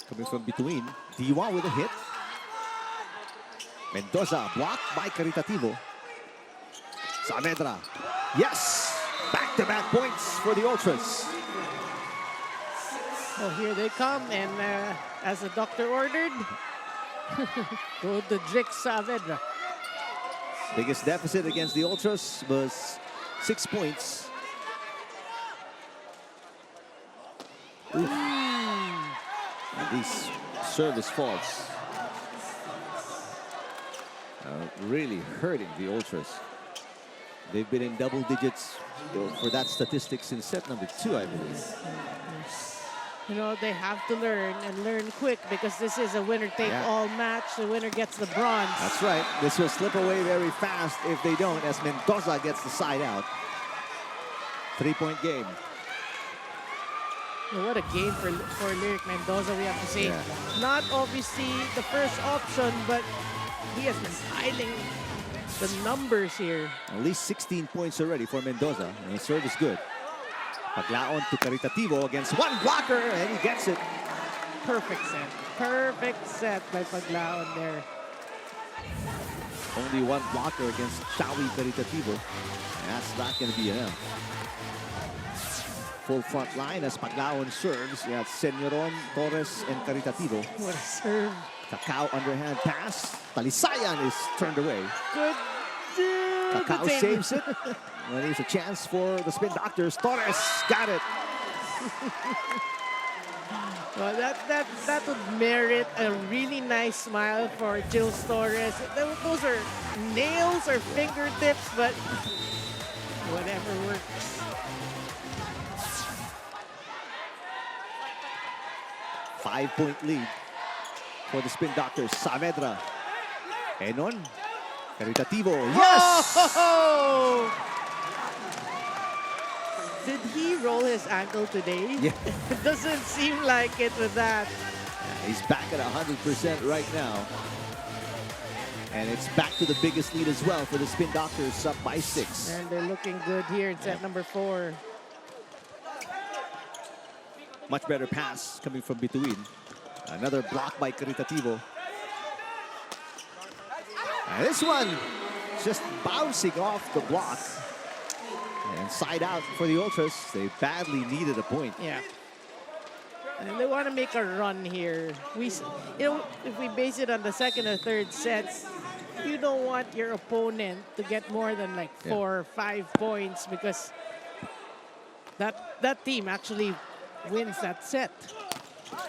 coming from between. Diwa with a hit. Mendoza blocked by Caritativo. Saavedra, yes! Back-to-back points for the Ultras. Oh, here they come, and as the doctor ordered, go to Drake Saavedra. Biggest deficit against the Ultras was 6 points. Oof. And these service faults are really hurting the Ultras. They've been in double digits for that statistic since set number 2, I believe. You know, they have to learn and learn quick because this is a winner-take-all match. The winner gets the bronze. That's right. This will slip away very fast if they don't, as Mendoza gets the side out. 3-point game. What a game for Lyric Mendoza, we have to say. Yeah. Not obviously the first option, but he has been piling the numbers here. At least 16 points already for Mendoza, and the serve is good. Paglaon to Caritativo against one blocker, and he gets it. Perfect set. Perfect set by Paglaon there. Only one blocker against Shawi Caritativo. And that's not going to be enough. Full front line as Paglaon serves. You have Senyoron, Torres, and Caritativo. What a serve. Cacao underhand pass. Talisayan is turned away. Good. Cacao good save. saves it. And here's a chance for the Spin Doctors. Torres got it. Well, that would merit a really nice smile for Jill Torres. Those are nails or fingertips, but whatever works. Five-point lead for the Spin Doctors. Saavedra. Enon. Caritativo. Yes! Oh! Did he roll his ankle today? Yeah. It doesn't seem like it with that. He's back at 100% right now. And it's back to the biggest lead as well for the Spin Doctors, up by 6. And they're looking good here in set number 4. Much better pass coming from Bituin. Another block by Caritativo. And this one just bouncing off the block. And side out for the Ultras. They badly needed a point. Yeah. And they want to make a run here. If we base it on the second or third sets, you don't want your opponent to get more than like 4 or 5 points because that team actually wins that set.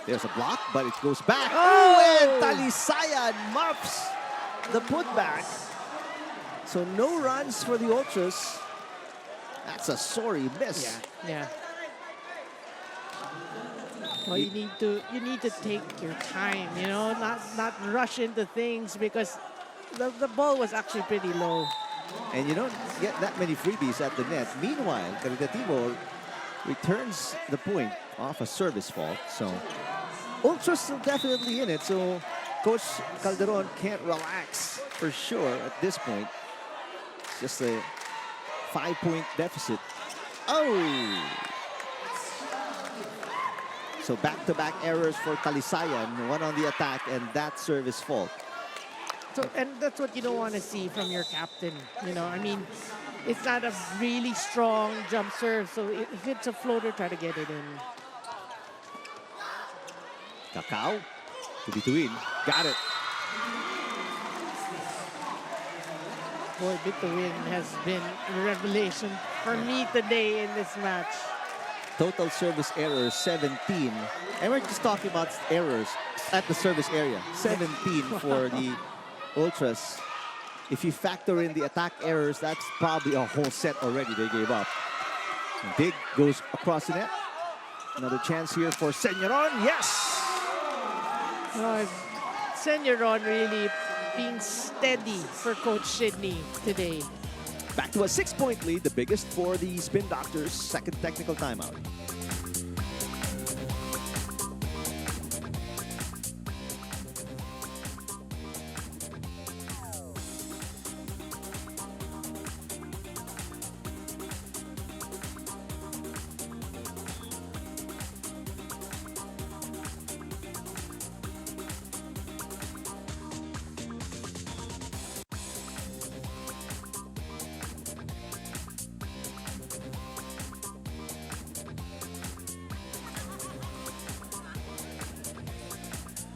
There's a block, but it goes back. Oh, and Talisayan muffs the putback. So no runs for the Ultras. That's a sorry miss. Yeah. Well, you need to take your time, you know, not rush into things because the ball was actually pretty low. And you don't get that many freebies at the net. Meanwhile, Caritativo returns the point off a service fault. So Ultras still definitely in it. So Coach Calderon can't relax for sure at this point. It's just a 5-point deficit. Oh! So back-to-back errors for Talisayan. One on the attack and that service fault. So, and that's what you don't want to see from your captain. You know, I mean, it's not a really strong jump serve. So if it's a floater, try to get it in. Cacao to Bituin. Got it. Boy, Bituin has been a revelation for me today in this match. Total service errors, 17. And we're just talking about errors at the service area. 17 for the Ultras. If you factor in the attack errors, that's probably a whole set already they gave up. Dig goes across the net. Another chance here for Senyoron. Yes! Senyoron really being steady for Coach Sidney today. Back to a 6-point lead, the biggest for the Spin Doctors. Second technical timeout.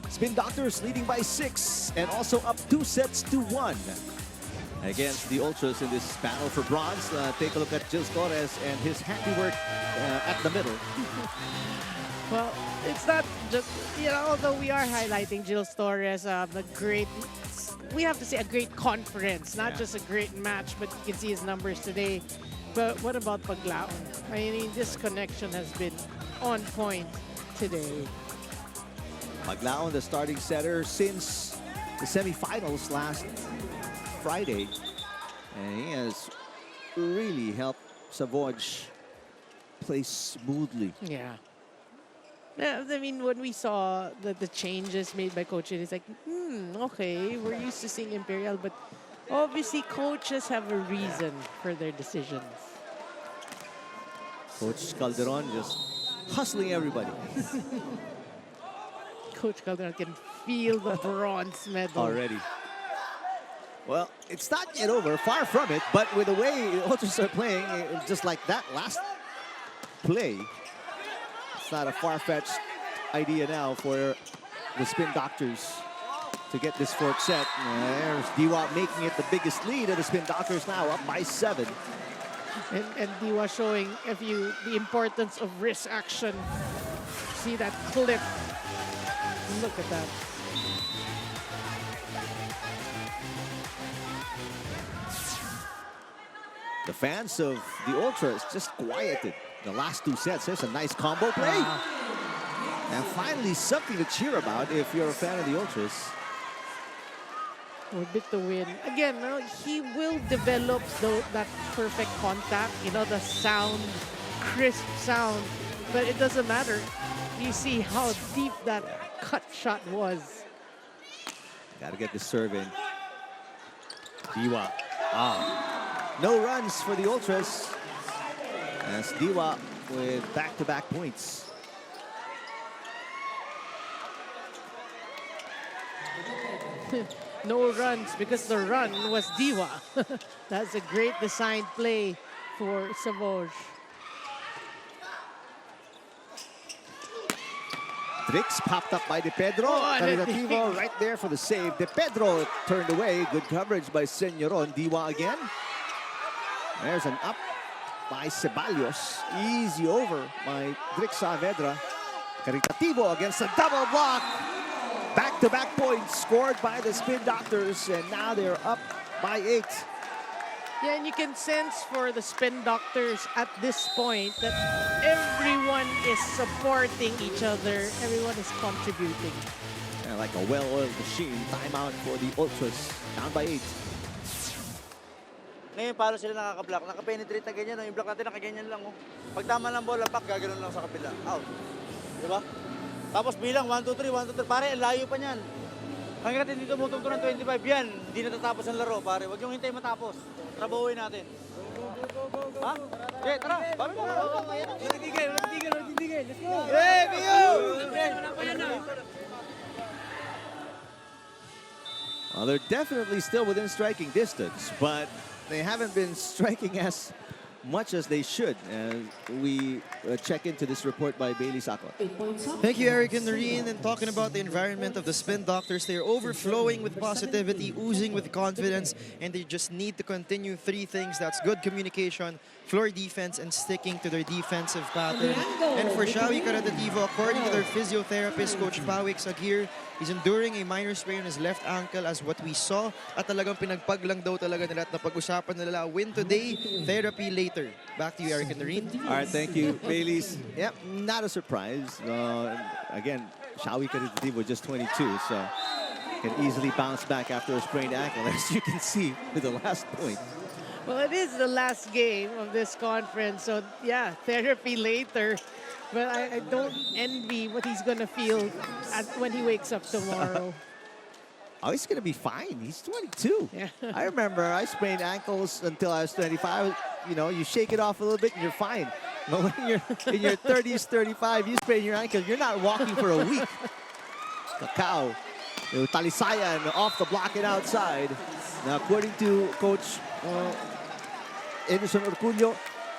Spin Doctors leading by 6 and also up 2 sets to 1. against the Ultras in this battle for bronze. Take a look at Gil Torres and his handiwork at the middle. Well, it's not just, although we are highlighting Gil Torres, the great, we have to say a great conference, not just a great match, but you can see his numbers today. But what about Paglaon? I mean, this connection has been on point today. Paglaon, the starting setter since the semifinals last Friday. And he has really helped SAVOUGE play smoothly. Yeah. Yeah, I mean, when we saw the changes made by Coach, it's like, okay, we're used to seeing Imperial, but obviously coaches have a reason for their decisions. Coach Calderon just hustling everybody. Coach Calderon can feel the bronze medal. Already. Well, it's not yet over, far from it, but with the way the Ultras are playing, just like that last play, it's not a far-fetched idea now for the Spin Doctors to get this fourth set. There's Diwa making it the biggest lead, and the Spin Doctors now up by 7. And Diwa showing the importance of wrist action. See that clip. Look at that. The fans of the Ultras just quieted the last 2 sets. There's a nice combo play. And finally, something to cheer about if you're a fan of the Ultras. A bit to win. Again, he will develop that perfect contact, the sound, crisp sound. But it doesn't matter. You see how deep that cut shot was. Got to get the serve in. Diwa. No runs for the Ultras. As Diwa with back-to-back points. No runs because the run was Diwa. That's a great design play for SAVOUGE. Tricks popped up by De Pedro. Caritativo right there for the save. De Pedro turned away. Good coverage by Senyoron. Diwa again. There's an up by Ceballos. Easy over by Drix Saavedra. Caritativo against a double block. Back-to-back points scored by the Spin Doctors, and now they're up by 8. Yeah, and you can sense for the Spin Doctors at this point that everyone is supporting each other. Everyone is contributing. And like a well-oiled machine, timeout for the Ultras, down by 8. Ngayon, paano sila nakaka-block? Naka-penetrate na ganyan. Yung block natin, nakaganyan lang. Pag tama ng bola, pak, gagano'n lang sa kapila. Out. Di ba? Tapos bilang, 1, 2, 3, 1, 2, 3. Pare, layo pa niyan. Hanggang natin dito mutong ng 25 yan, hindi natatapos ang laro, pare. Huwag yung hintay matapos. Trabahuin natin. Ha? Okay, tara. Babi mo. Walang titigil. Let's go. Hey, Bio! Well, they're definitely still within striking distance, but they haven't been striking as much as they should. As we check into this report by Bailey Sacco. Thank you, Eric and Noreen. And talking about the environment of the Spin Doctors, they are overflowing with positivity, oozing with confidence, and they just need to continue 3 things. That's good communication, floor defense, and sticking to their defensive pattern. And for Xavi Caritativo, according to their physiotherapist, Coach Pawik Sagir, he's enduring a minor sprain on his left ankle as what we saw. At talagang pinagpag lang daw talaga nila at napag-usapan nila. Win today, therapy later. Back to you, Eric and Noreen. All right, thank you, Bailey's. Yep, not a surprise. Again, Xavi Caritativo just 22, so can easily bounce back after a sprained ankle, as you can see with the last point. Well, it is the last game of this conference, so yeah, therapy later. But I don't envy what he's going to feel when he wakes up tomorrow. Oh, he's going to be fine. He's 22. Yeah. I remember I sprained ankles until I was 25. You know, you shake it off a little bit and you're fine. But when you're in your 30s, 35, you sprain your ankle, you're not walking for a week. Cacao, Talisayan off the block and outside. Now, according to Coach Edison Orculio,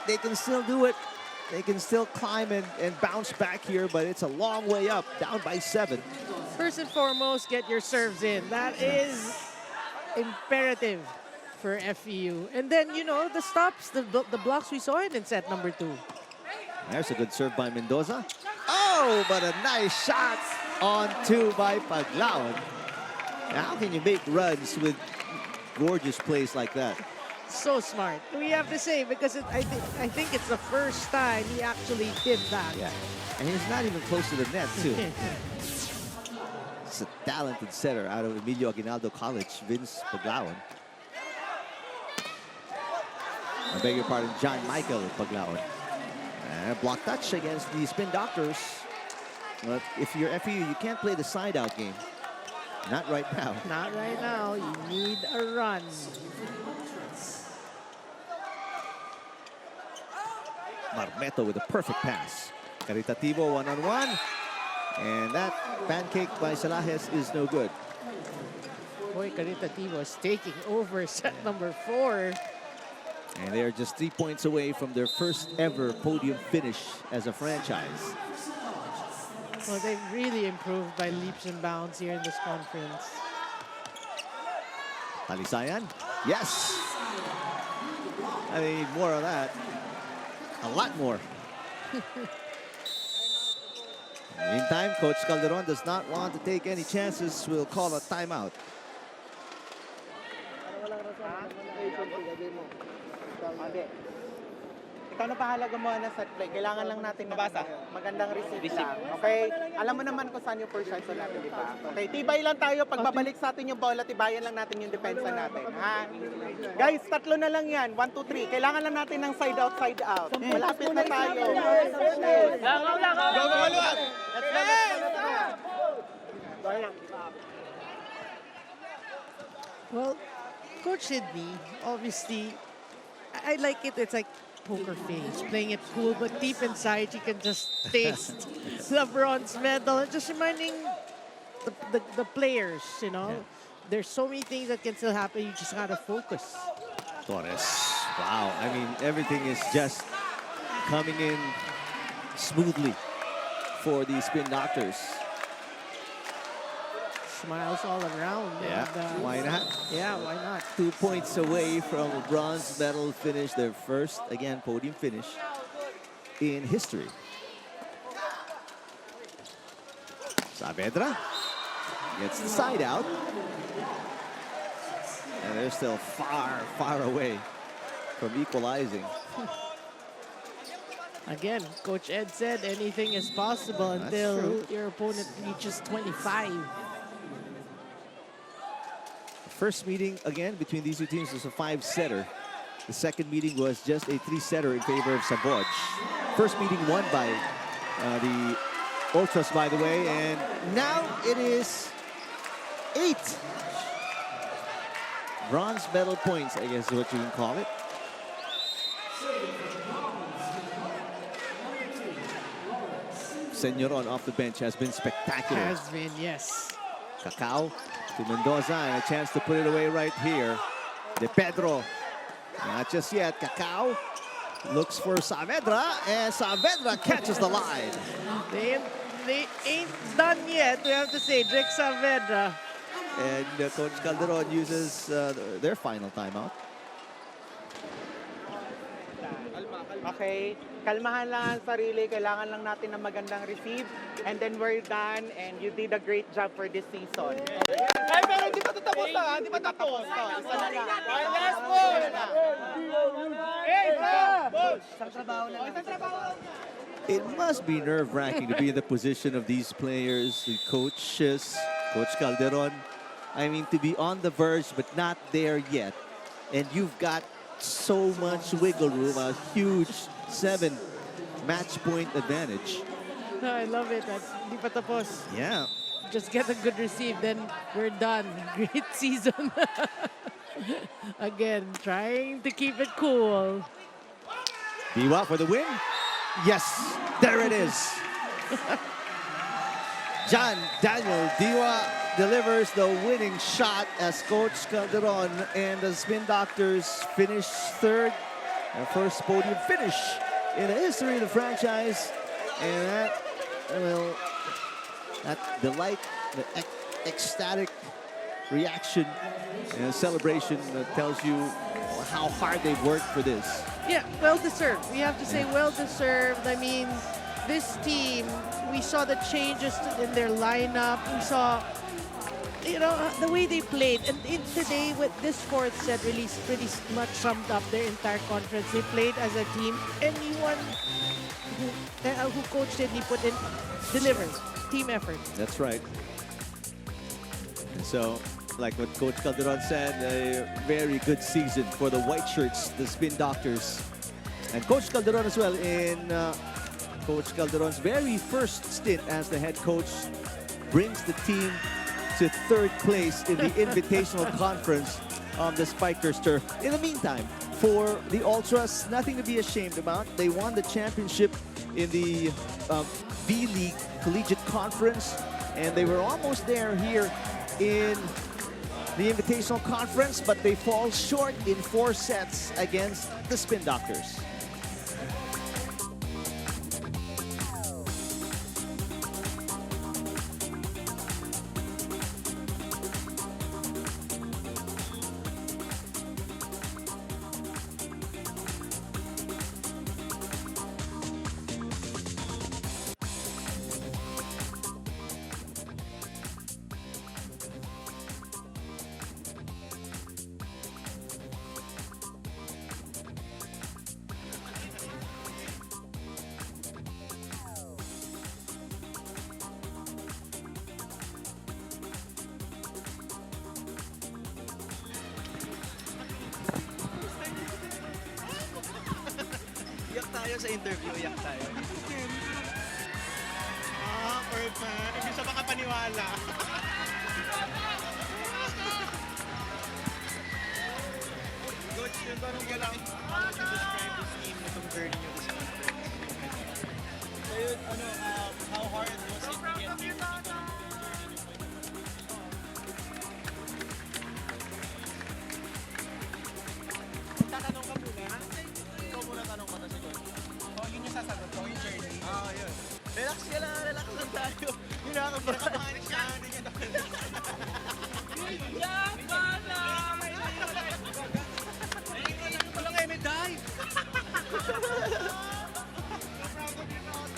they can still do it. They can still climb and bounce back here, but it's a long way up, down by 7. First and foremost, get your serves in. That is imperative for FEU. And then, you know, the stops, the blocks we saw it in set number 2. There's a good serve by Mendoza. Oh, but a nice shot on 2 by Paglaon. How can you make runs with gorgeous plays like that? So smart. We have to say, because I think it's the first time he actually did that. Yeah, and he's not even close to the net, too. It's a talented setter out of Emilio Aguinaldo College, Vince Paglaon. I beg your pardon, John Michael Paglaon. Block touch against the Spin Doctors. But if you're FEU, you can't play the side-out game. Not right now. Not right now. You need a run. Marmeto with a perfect pass. Caritativo one-on-one. And that pancake by Salajes is no good. Boy, Caritativo is taking over set number 4. And they are just 3 points away from their first ever podium finish as a franchise. Well, they've really improved by leaps and bounds here in this conference. Talisayan, yes. I need more of that. A lot more. Meantime, Coach Calderon does not want to take any chances. We'll call a timeout. Ikaw na pahalaga mo na set play. Kailangan lang natin mabasa. Magandang receive lang. Okay? Alam mo naman kung saan yung position natin, di ba? Okay, tibay lang tayo. Pag babalik sa atin yung bola, tibayan lang natin yung depensa natin. Ha? Guys, 3 na lang yan. 1, 2, 3. Kailangan lang natin ng side out, side out. Malapit na tayo. Go, Well, Coach Sydney, obviously, I like it. It's like poker face, playing it cool, but deep inside, you can just taste the bronze medal. Just reminding the players, you know, there's so many things that can still happen. You just gotta focus. Torres. Wow. I mean, everything is just coming in smoothly for the Spin Doctors. Smiles all around. Yeah, And, why not? Yeah, why not? 2 points away from a bronze medal finish, their first, again, podium finish in history. Saavedra gets the side out. And they're still far, far away from equalizing. Again, Coach Ed said anything is possible That's until true. your opponent reaches 25. First meeting, again, between these two teams was a 5-setter. The second meeting was just a 3-setter in favor of SAVOUGE. First meeting won by the Ultras, by the way, and now it is 8 bronze medal points, I guess is what you can call it. Senyoron off the bench has been spectacular. Has been, yes. Cacao to Mendoza, and a chance to put it away right here. De Pedro, not just yet. Cacao looks for Saavedra, and Saavedra catches the line. They ain't done yet, we have to say. Drake Saavedra. And Coach Calderon uses their final timeout. Okay, kalmahan lang ang sarili. Kailangan lang natin ng magandang receive. And then we're done. And you did a great job for this season. Ay, pero hindi pa tapos ha? Hindi pa tapos. Isa na lang. Last ball! Isang trabaho na lang. Isang trabaho lang. It must be nerve-wracking to be in the position of these players, the coaches, Coach Calderon. I mean, to be on the verge, but not there yet. And you've got so much wiggle room, a huge 7 match point advantage. No, I love it. Di pa tapos. Yeah. Just get a good receive, then we're done. Great season. Again, trying to keep it cool. Diwa for the win. Yes, there it is. John Daniel Diwa delivers the winning shot as Coach Calderon and the Spin Doctors finish third. Their first podium finish in the history of the franchise. And that delight, the ecstatic reaction and celebration tells you how hard they've worked for this. Yeah, well deserved. We have to say well deserved. I mean, this team, we saw the changes in their lineup. We saw, you know, the way they played. And today, with this fourth set, really much summed up their entire conference. They played as a team. Anyone who Coach Sidney put in delivers. Team effort. That's right. And so, like what Coach Calderon said, a very good season for the white shirts, the Spin Doctors. And Coach Calderon as well in Coach Calderon's very first stint as the head coach brings the team to third place in the Invitational Conference on the Spikers turf. In the meantime, for the Ultras, nothing to be ashamed about. They won the championship in the V-League Collegiate Conference, and they were almost there here in the Invitational Conference, but they fall short in 4 sets against the Spin Doctors. Iyak tayo sa interview, iyak tayo. Perfect. Hindi siya makapaniwala. Coach, yung tanong ko lang, how would you describe this team itong journey nyo this conference? So yun, how hard was it to get here? Tatanong ka muna. Ikaw muna tanong ko, tapos ikaw. Oh, yun yung sasagot ko, yung journey. Yun. Relax ka lang, relax lang tayo. Yung nakakabahan siya, hindi niya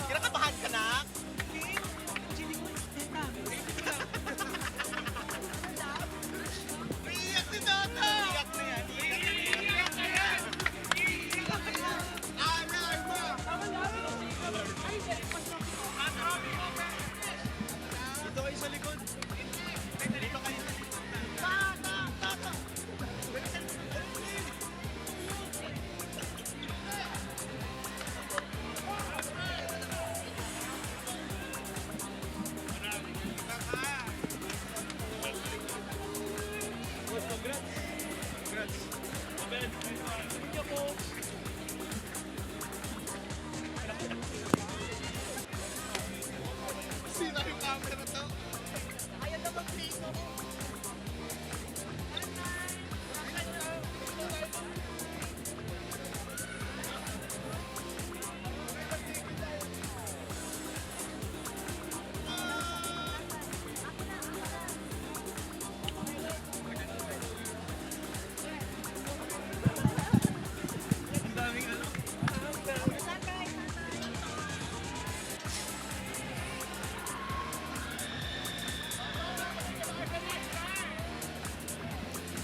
kinakabahan ka na? Iiyak si Tata! Iiyak na yan. Iiyak na yan. Dito kayo sa likod. Dito kayo. Tata! Sira yung camera to. Ayaw na mag-face ako.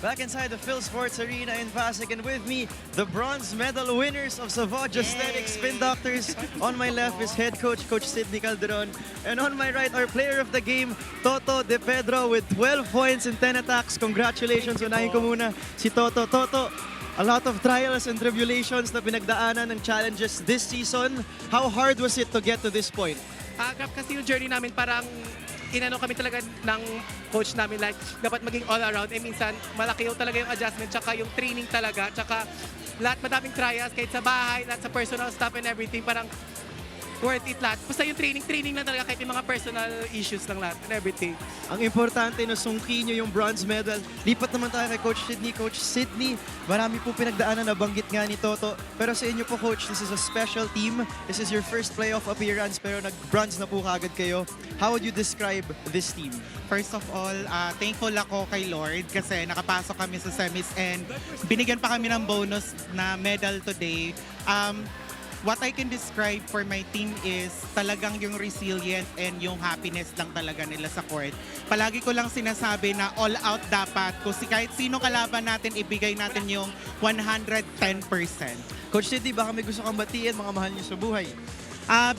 Back inside the Phil Sports Arena in Pasig, and with me, the bronze medal winners of SAVOUGE Aesthetics Spin Doctors. On my left is head coach, Coach Sidney Calderon. And on my right, our player of the game, Toto De Pedro with 12 points in 10 attacks. Congratulations. Unahin ko muna si Toto. Toto, a lot of trials and tribulations na pinagdaanan ng challenges this season. How hard was it to get to this point? Kasi yung journey namin parang inano kami talaga ng coach namin, like dapat maging all around, minsan malaki yung talaga yung adjustment tsaka yung training talaga, tsaka lahat madaming trials kahit sa bahay, lahat sa personal stuff and everything, parang worth it lahat. Basta yung training lang talaga, kahit yung mga personal issues lang lahat and everything. Ang importante na sungki nyo yung bronze medal. Lipat naman tayo kay Coach Sydney. Coach Sydney, marami po pinagdaanan na banggit nga ni Toto. Pero sa inyo po, Coach, this is a special team. This is your first playoff appearance pero nag-bronze na po kagad kayo. How would you describe this team? First of all, thankful ako kay Lord kasi nakapasok kami sa semis and binigyan pa kami ng bonus na medal today. What I can describe for my team is talagang yung resilient and yung happiness lang talaga nila sa court. Palagi ko lang sinasabi na all out dapat. Kasi kahit sino kalaban natin, ibigay natin yung 110%. Coach Sydney, baka may gusto kang batiin, mga mahal niyo sa buhay.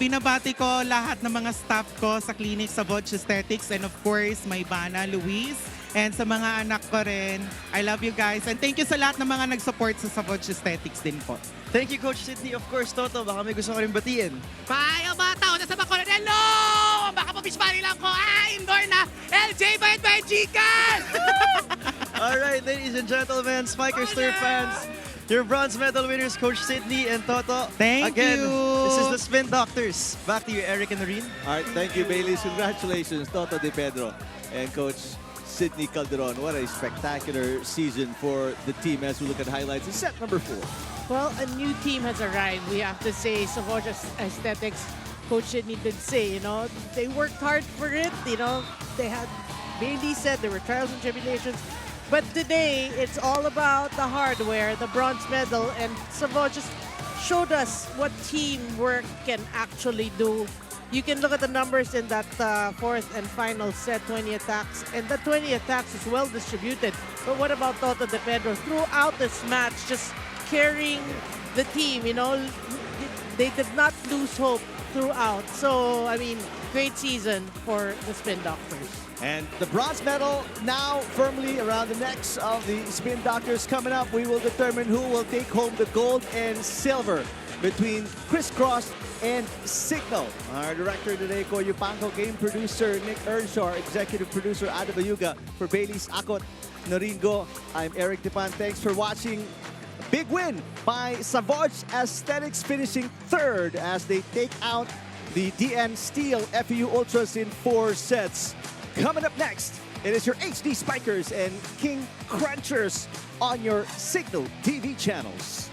Binabati ko lahat ng mga staff ko sa clinic sa SAVOUGE Aesthetics and of course, my Bana, Luis. And sa mga anak ko rin, I love you guys. And thank you sa lahat ng mga nag-support sa SAVOUGE Aesthetics din po. Thank you, Coach Sydney. Of course, Toto, baka may gusto ka rin batiin. Bye, mga tao na sa Bacolod. Hello! Baka pabisbali lang ko. Indoor na. LJ, bayad Chican! All right, ladies and gentlemen, Spikers Turf fans, your bronze medal winners, Coach Sydney and Toto. Thank Again, you. This is the Spin Doctors. Back to you, Eric and Noreen. All right, thank you, Baileys. Congratulations, Toto De Pedro and Coach Sydney Calderon. What a spectacular season for the team as we look at highlights in set number 4. Well, a new team has arrived. We have to say, SAVOUGE Aesthetics, Coach Sydney did say, they worked hard for it. They had, Bailey said there were trials and tribulations. But today, it's all about the hardware, the bronze medal, and SAVOUGE just showed us what teamwork can actually do. You can look at the numbers in that fourth and final set, 20 attacks, and the 20 attacks is well distributed. But what about Toto De Pedro? Throughout this match, just carrying the team, they did not lose hope throughout. So, I mean, great season for the Spin Doctors. And the bronze medal now firmly around the necks of the Spin Doctors. Coming up, we will determine who will take home the gold and silver between Crisscross and Signal. Our director today, Koyo Pangko, game producer Nick Earnshaw, executive producer Ada Bayuga. For Bailey's Akot, Noreen Go, I'm Eric Depan. Thanks for watching. Big win by SAVOUGE Aesthetics, finishing third as they take out the DN Steel FEU Ultras in 4 sets. Coming up next, it is your HD Spikers and King Crunchers on your Signal TV channels.